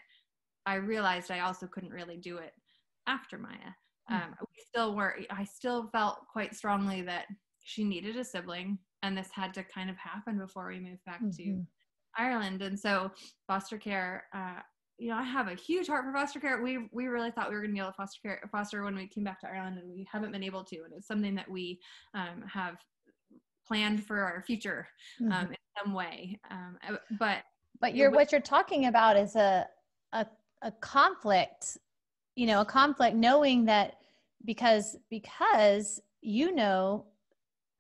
I realized I also couldn't really do it after Maya. I still felt quite strongly that she needed a sibling, and this had to kind of happen before we moved back to Ireland. And so foster care, I have a huge heart for foster care. We really thought we were going to be able to foster when we came back to Ireland, and we haven't been able to. And it's something that we have planned for our future in some way. But what you're talking about is a conflict, a conflict, knowing that because you know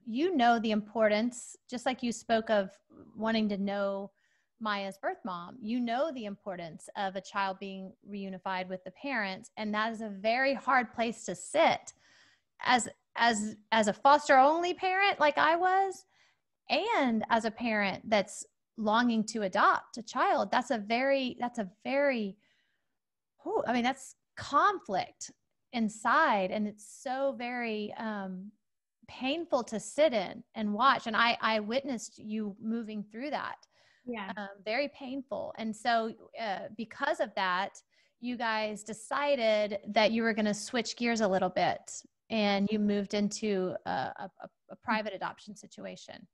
the importance, just like you spoke of wanting to know Maya's birth mom, the importance of a child being reunified with the parents. And that is a very hard place to sit as a foster only parent, like I was, and as a parent that's longing to adopt a child. That's conflict inside. And it's so very, painful to sit in and watch. And I witnessed you moving through that. Yeah. Very painful. And so, because of that, you guys decided that you were going to switch gears a little bit, and you moved into a private adoption situation.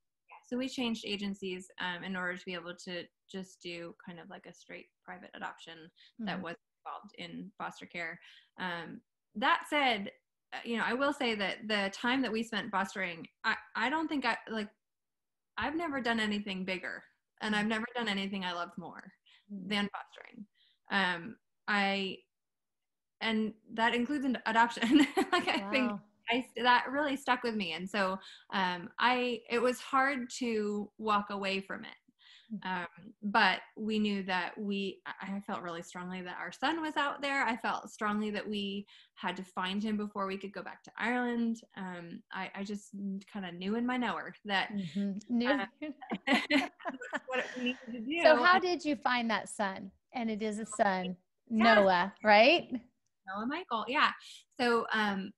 So we changed agencies in order to be able to just do kind of like a straight private adoption that was involved in foster care. That said, I will say that the time that we spent fostering, I don't think I've never done anything bigger, and I've never done anything I loved more than fostering. And that includes an adoption. I think that really stuck with me. And so it was hard to walk away from it. But we knew that I felt really strongly that our son was out there. I felt strongly that we had to find him before we could go back to Ireland. I just kind of knew in my knower that what we needed to do. So how did you find that son? And it is a son, Noah, right? Noah Michael. Yeah. So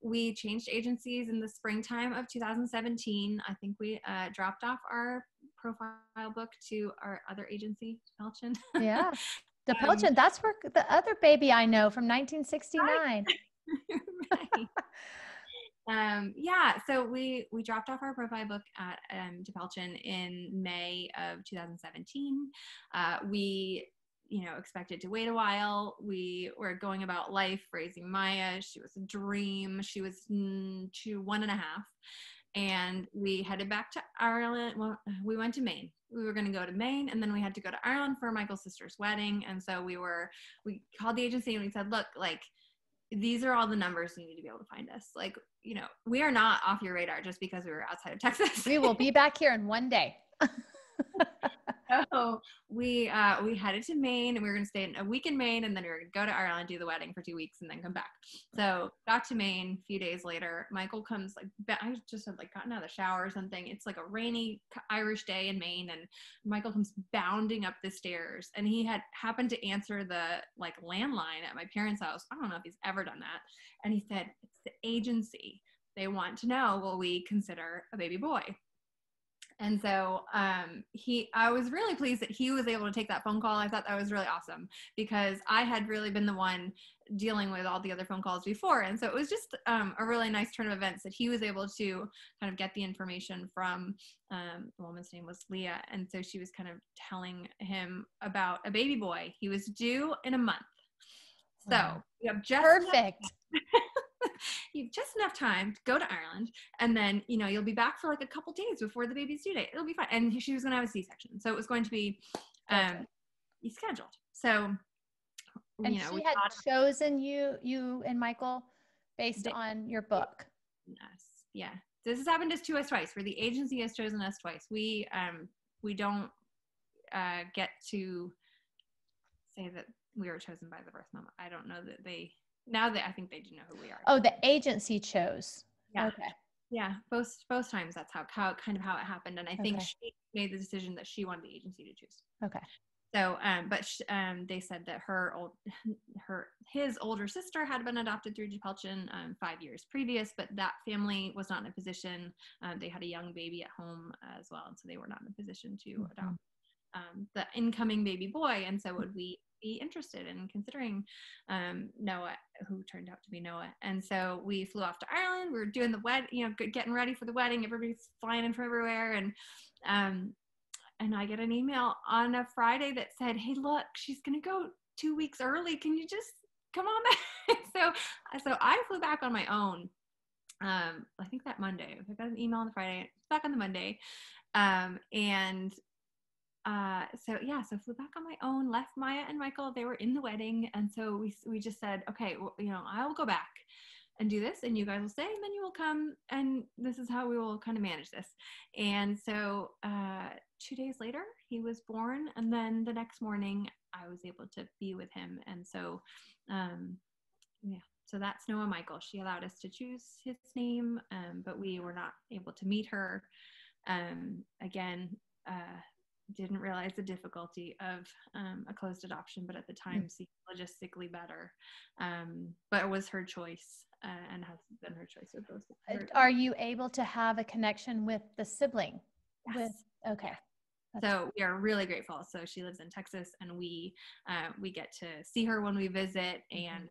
we changed agencies in the springtime of 2017. I think we dropped off our profile book to our other agency, Pelchin. Yeah. The Pelchin, that's where the other baby I know from 1969. Right. Yeah. So we dropped off our profile book at Pelchin in May of 2017. We expected to wait a while. We were going about life, raising Maya. She was a dream. She was 1.5. And we headed back to Ireland. Well, we went to Maine. We were going to go to Maine, and then we had to go to Ireland for Michael's sister's wedding. And so we called the agency and we said, look, these are all the numbers you need to be able to find us. We are not off your radar just because we were outside of Texas. We will be back here in one day. So we headed to Maine, and we were going to stay a week in Maine, and then we were going to go to Ireland, do the wedding for 2 weeks, and then come back. So got to Maine a few days later. Michael comes I just had gotten out of the shower or something. It's a rainy Irish day in Maine, and Michael comes bounding up the stairs, and he had happened to answer the landline at my parents' house. I don't know if he's ever done that. And he said, it's the agency. They want to know, will we consider a baby boy? And so I was really pleased that he was able to take that phone call. I thought that was really awesome because I had really been the one dealing with all the other phone calls before. And so it was just a really nice turn of events that he was able to kind of get the information from, the woman's name was Leah. And so she was kind of telling him about a baby boy. He was due in a month. So you have just perfect. You have just enough time to go to Ireland, and then you'll be back for a couple days before the baby's due date. It'll be fine. And she was going to have a C-section, so it was going to be scheduled. So And you know, she we had thought chosen you and Michael based they, on your book. us. Yeah. This has happened to us twice, where the agency has chosen us twice. We don't get to say that we were chosen by the birth mom. I don't know that now that I think they do know who we are. Oh, the agency chose. Yeah. Okay. Yeah. Both times that's how it happened. And I think she made the decision that she wanted the agency to choose. Okay. So, they said that his older sister had been adopted through Pelchin 5 years previous, but that family was not in a position. They had a young baby at home as well, and so they were not in a position to adopt the incoming baby boy. And so, would we be interested in considering Noah, who turned out to be Noah? And so we flew off to Ireland. We were doing the wedding, getting ready for the wedding. Everybody's flying in from everywhere, and I get an email on a Friday that said, "Hey, look, she's going to go 2 weeks early. Can you just come on back?" So I flew back on my own. I think that Monday. I got an email on the Friday, back on the Monday. So flew back on my own, left Maya and Michael. They were in the wedding. And so we just said, okay, well, I will go back and do this, and you guys will stay, and then you will come, and this is how we will kind of manage this. And so 2 days later, he was born, and then the next morning, I was able to be with him. And so, so that's Noah Michael. She allowed us to choose his name, but we were not able to meet her. Didn't realize the difficulty of a closed adoption, but at the time seemed logistically better. But it was her choice, and has been her choice with both. Are you able to have a connection with the sibling? Yes. Okay. So we are really grateful. So she lives in Texas, and we get to see her when we visit, and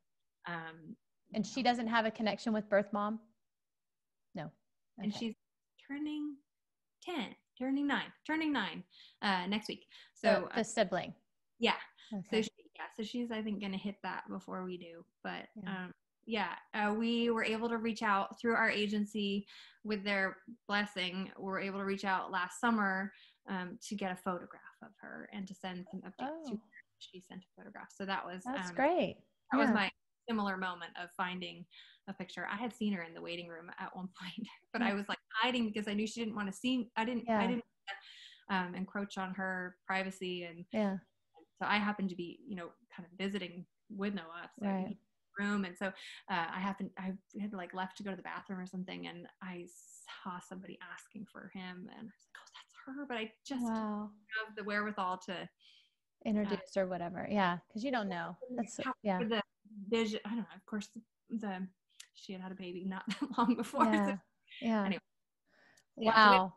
she doesn't have a connection with birth mom? No. Okay. And she's turning 9 next week. So the sibling. Yeah. Okay. So she's, I think, going to hit that before we do. But we were able to reach out through our agency with their blessing. We were able to reach out last summer to get a photograph of her and to send some updates to her. She sent a photograph. So that's great. That was my similar moment of finding a picture. I had seen her in the waiting room at one point, but I was like hiding because I knew she didn't want to see. I didn't encroach on her privacy, and so I happened to be kind of visiting with Noah, so he was in the room, and so I had left to go to the bathroom or something, and I saw somebody asking for him, and I was like, "Oh, that's her," but I just didn't have the wherewithal to introduce or whatever. Yeah, because you don't know. That's the vision. I don't know. Of course, she had a baby not that long before. Anyway. Wow.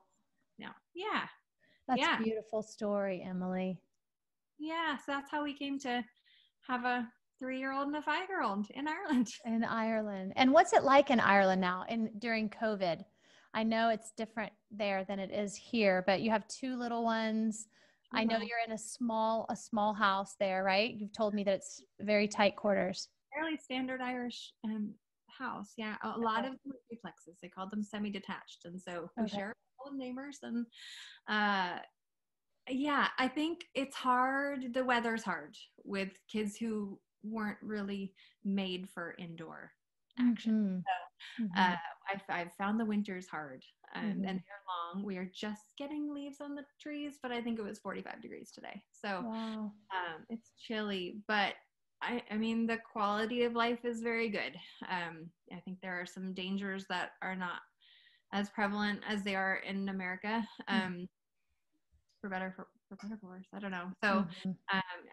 That's a beautiful story, Emily. Yeah. So that's how we came to have a 3-year-old and a 5-year-old in Ireland. In Ireland. And what's it like in Ireland now during COVID? I know it's different there than it is here, but you have 2 little ones. I know you're in a small house there, right? You've told me that it's very tight quarters. Fairly standard Irish house. Yeah. A lot of them are duplexes. They called them semi-detached. And so we share all the neighbors. And I think it's hard. The weather's hard with kids who weren't really made for indoor action. So I've found the winters hard, and they're long. We are just getting leaves on the trees, but I think it was 45 degrees today. So it's chilly, but I mean, the quality of life is very good. I think there are some dangers that are not as prevalent as they are in America. For better, for worse, I don't know. So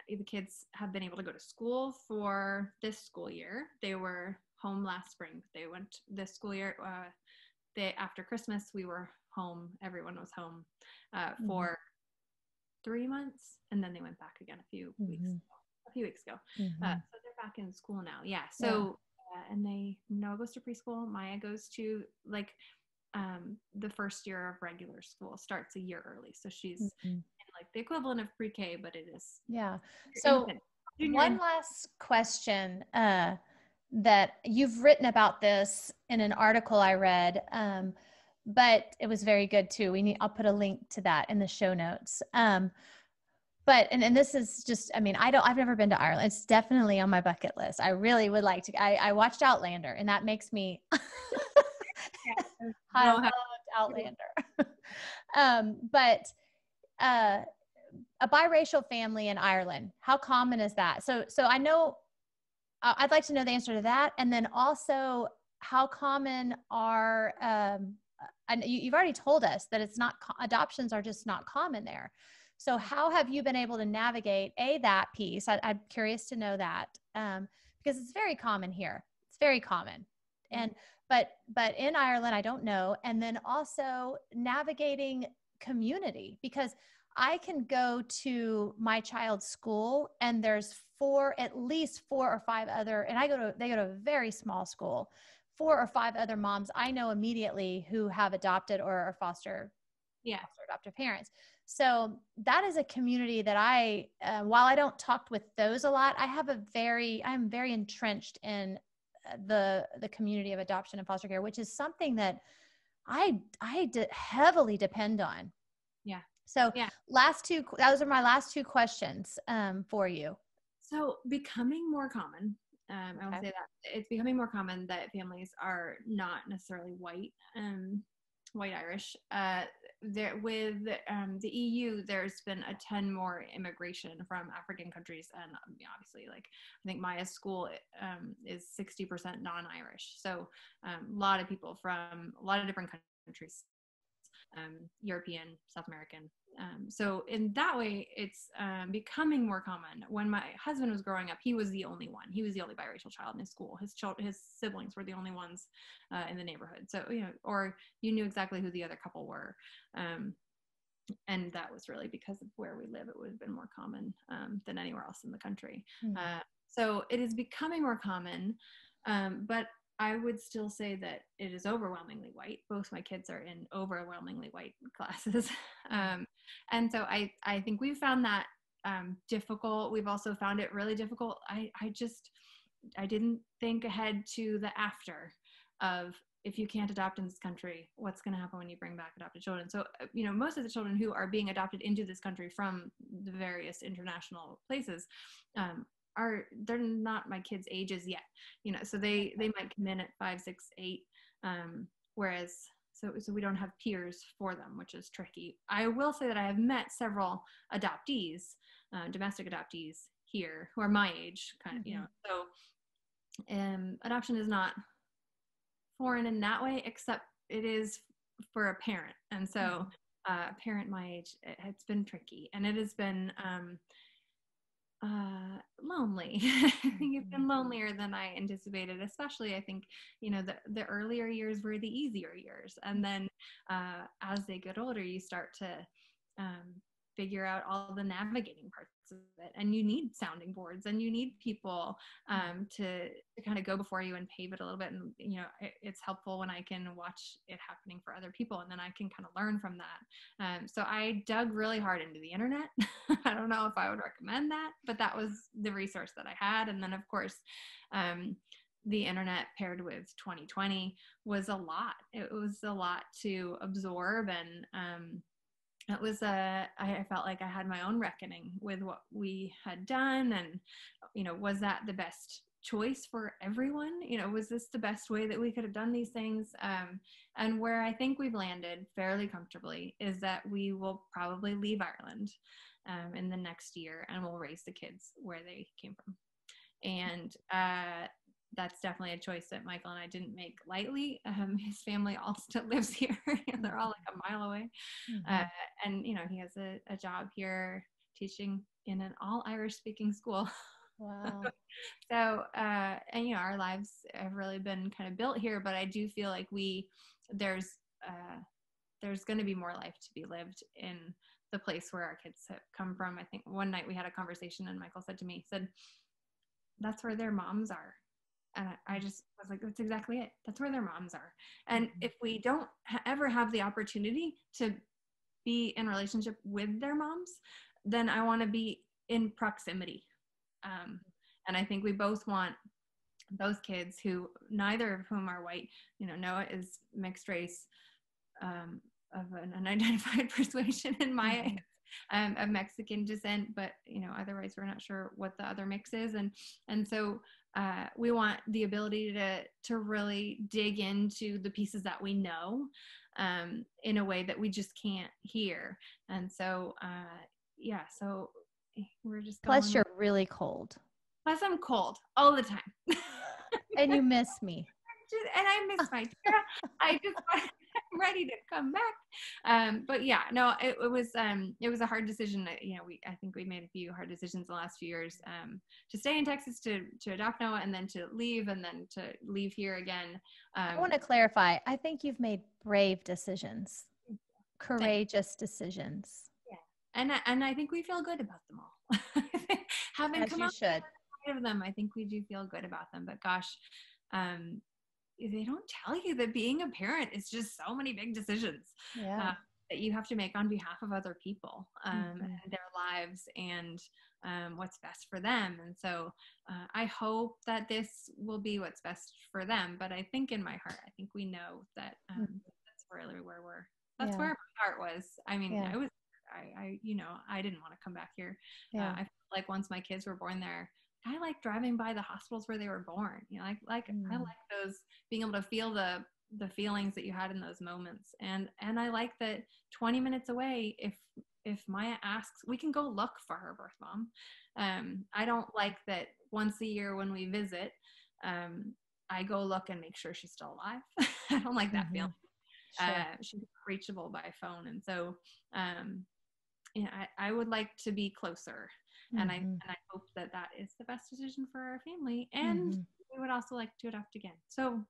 the kids have been able to go to school for this school year. They were home last spring. They went this school year. After Christmas, we were home. Everyone was home for 3 months, and then they went back again a few weeks ago. So they're back in school now. Yeah. So and Noah goes to preschool. Maya goes to the first year of regular school, starts a year early. So she's in the equivalent of pre-K, but it is. Yeah. So one last question that you've written about this in an article I read, but it was very good too. I'll put a link to that in the show notes. and this is just, I mean, I've never been to Ireland. It's definitely on my bucket list. I really would like to. I watched Outlander, and that makes me, Yeah. I loved Outlander. But a biracial family in Ireland, how common is that? So I know, I'd like to know the answer to that. And then also, how common are, and you've already told us that it's not, adoptions are just not common there. So how have you been able to navigate that piece? I'm curious to know that, because it's very common here. It's very common. And, but in Ireland, I don't know. And then also navigating community, because I can go to my child's school and there's at least 4 or 5 other, and they go to a very small school, 4 or 5 other moms I know immediately who have adopted or foster adoptive parents. So that is a community that while I don't talk with those a lot, I'm very entrenched in the community of adoption and foster care, which is something that I heavily depend on. Yeah. So those are my last 2 questions for you. So becoming more common, I will say that it's becoming more common that families are not necessarily white Irish. With the EU, there's been a ton more immigration from African countries, and obviously, like I think Maya's school is 60% non-Irish. So a lot of people from a lot of different countries, European, South American. So in that way, it's becoming more common. When my husband was growing up, he was the only one. He was the only biracial child in his school. His siblings were the only ones in the neighborhood. So, or you knew exactly who the other couple were. And that was really because of where we live. It would have been more common than anywhere else in the country. Mm-hmm. So it is becoming more common, but I would still say that it is overwhelmingly white. Both my kids are in overwhelmingly white classes. And so I think we've found that difficult. We've also found it really difficult. I didn't think ahead to the after of, if you can't adopt in this country, what's going to happen when you bring back adopted children? So, most of the children who are being adopted into this country from the various international places, they're not my kids' ages yet, so they might come in at 5, 6, 8, whereas so we don't have peers for them, which is tricky. I will say that I have met several adoptees, domestic adoptees here who are my age, kind of, so adoption is not foreign in that way, except it is for a parent. And so a parent my age, it's been tricky, and it has been lonely. I think it's been lonelier than I anticipated, especially I think, the earlier years were the easier years. And then as they get older, you start to figure out all the navigating parts of it, and you need sounding boards, and you need people to kind of go before you and pave it a little bit. And it's helpful when I can watch it happening for other people, and then I can kind of learn from that. So I dug really hard into the internet. I don't know if I would recommend that, but that was the resource that I had. And then of course the internet paired with 2020 was a lot. It was a lot to absorb, and it was I felt like I had my own reckoning with what we had done, and was that the best choice for everyone? Was this the best way that we could have done these things? And where I think we've landed fairly comfortably is that we will probably leave Ireland in the next year, and we'll raise the kids where they came from. And that's definitely a choice that Michael and I didn't make lightly. His family all still lives here. They're all like a mile away. And, he has a job here teaching in an all Irish speaking school. Wow. So, and, our lives have really been kind of built here, but I do feel like there's going to be more life to be lived in the place where our kids have come from. I think one night we had a conversation, and Michael said to me, that's where their moms are. And I just was like, that's exactly it. That's where their moms are. And if we don't ever have the opportunity to be in relationship with their moms, then I want to be in proximity. And I think we both want those kids who, neither of whom are white. Noah is mixed race, of an unidentified persuasion, and Maya of Mexican descent, but otherwise we're not sure what the other mix is. And so we want the ability to really dig into the pieces that we know in a way that we just can't hear. And so, so we're just going. Plus, you're really cold. Plus, I'm cold all the time. And you miss me. And I miss my Tara. I'm ready to come back. But yeah, no, it was a hard decision. I think we made a few hard decisions the last few years, to stay in Texas, to adopt Noah, and then to leave, and then to leave here again. I want to clarify. I think you've made brave decisions, courageous decisions. Yeah. And I think we feel good about them all. Having As come you out should. of them, I think we do feel good about them. But gosh, they don't tell you that being a parent is just so many big decisions that you have to make on behalf of other people, and their lives, and what's best for them. And so I hope that this will be what's best for them. But I think in my heart, I think we know that that's really where where my heart was. I mean, I didn't want to come back here. I felt like once my kids were born there, I like driving by the hospitals where they were born. I like those, being able to feel the feelings that you had in those moments. And I like that 20 minutes away, if Maya asks, we can go look for her birth mom. I don't like that once a year when we visit, I go look and make sure she's still alive. I don't like that feeling. Sure. She's reachable by phone. And so, I would like to be closer. And I hope that is the best decision for our family. And we would also like to adopt again. So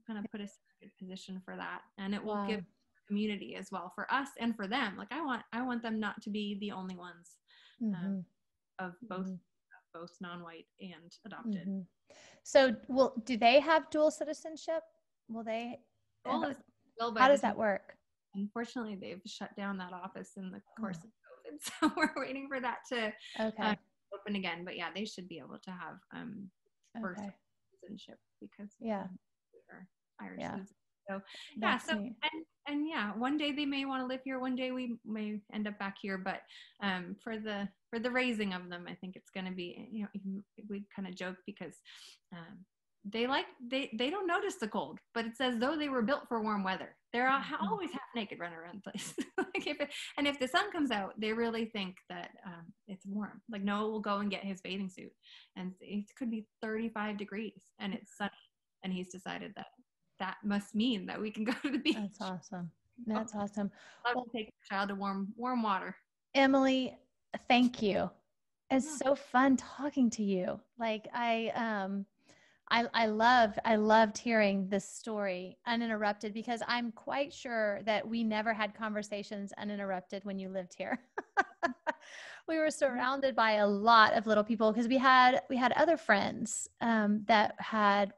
kind of put us in a good position for that. And it will give community as well for us and for them. Like I want them not to be the only ones of both non-white and adopted. So do they have dual citizenship? Will they? How does that work? Unfortunately, they've shut down that office in the course of COVID, so we're waiting for that to open again. But yeah, they should be able to have birth citizenship because they're Irish citizens. So one day they may want to live here. One day we may end up back here. But for the raising of them, I think it's going to be, we kind of joke because they don't notice the cold, but it's as though they were built for warm weather. They're always half naked running around the place. If the sun comes out, they really think that it's warm. Like Noah will go and get his bathing suit, and it could be 35 degrees and it's sunny, and he's decided that must mean that we can go to the beach. That's awesome. That's awesome. Love to take a child to warm water. Emily, thank you. It's so fun talking to you. Like I loved hearing this story uninterrupted, because I'm quite sure that we never had conversations uninterrupted when you lived here. We were surrounded by a lot of little people because we had other friends that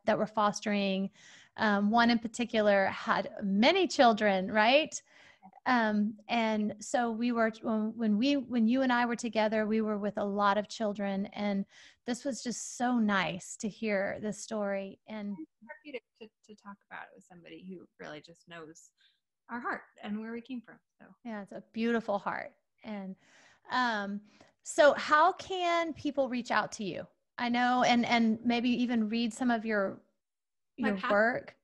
were fostering. One in particular had many children, right? And so we were, when you and I were together, we were with a lot of children, and this was just so nice to hear this story. And therapeutic to talk about it with somebody who really just knows our heart and where we came from. So yeah, it's a beautiful heart. And so how can people reach out to you? I know, and maybe even read some of your work.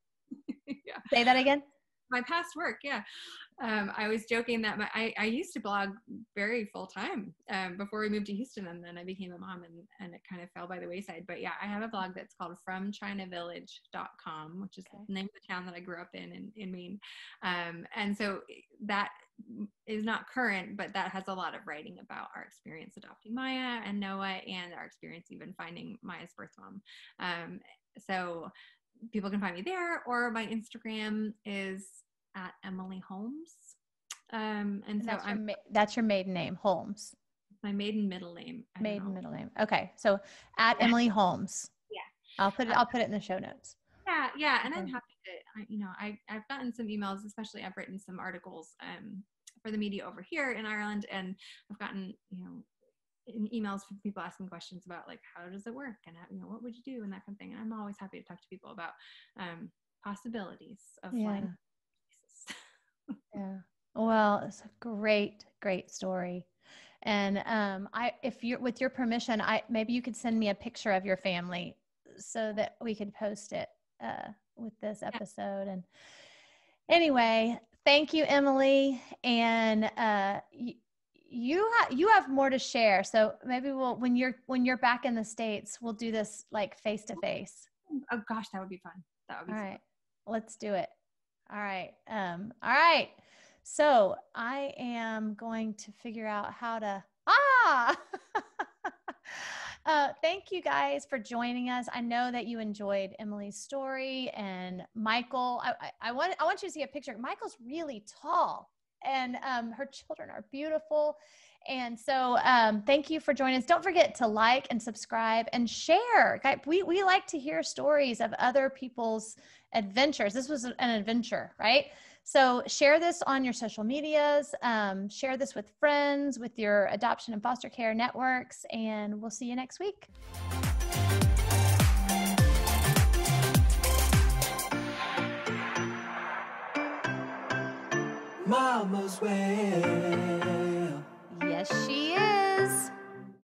Say that again. My past work. Yeah. I was joking that I used to blog very full time before we moved to Houston, and then I became a mom, and it kind of fell by the wayside. But yeah, I have a blog that's called FromChinaVillage.com, which is the name of the town that I grew up in Maine. And so that is not current, but that has a lot of writing about our experience adopting Maya and Noah, and our experience even finding Maya's birth mom. So people can find me there, or my Instagram is at Emily Holmes. And so that's your maiden name, Holmes. My maiden middle name. Middle name. Okay. So at Emily Holmes. Yeah. I'll put it in the show notes. Yeah. And I'm happy to, I've gotten some emails, especially I've written some articles for the media over here in Ireland, and I've gotten, emails from people asking questions about like, how does it work? And what would you do? And that kind of thing. And I'm always happy to talk to people about possibilities of flying. Yeah. Well, it's a great, great story. And if you're with your permission, maybe you could send me a picture of your family so that we could post it with this Yeah. episode. And anyway, thank you, Emily. And you have more to share. So maybe when you're back in the States, we'll do this like face to face. Oh gosh, that would be fun. That would be All fun. right, let's do it. All right. All right. So I am going to figure out how to, thank you guys for joining us. I know that you enjoyed Emily's story, and Michael, I want you to see a picture. Michael's really tall, and her children are beautiful. And so thank you for joining us. Don't forget to like and subscribe and share. We like to hear stories of other people's adventures. This was an adventure, right? So share this on your social medias, share this with friends, with your adoption and foster care networks, and we'll see you next week. Mama's well. Yes, she is.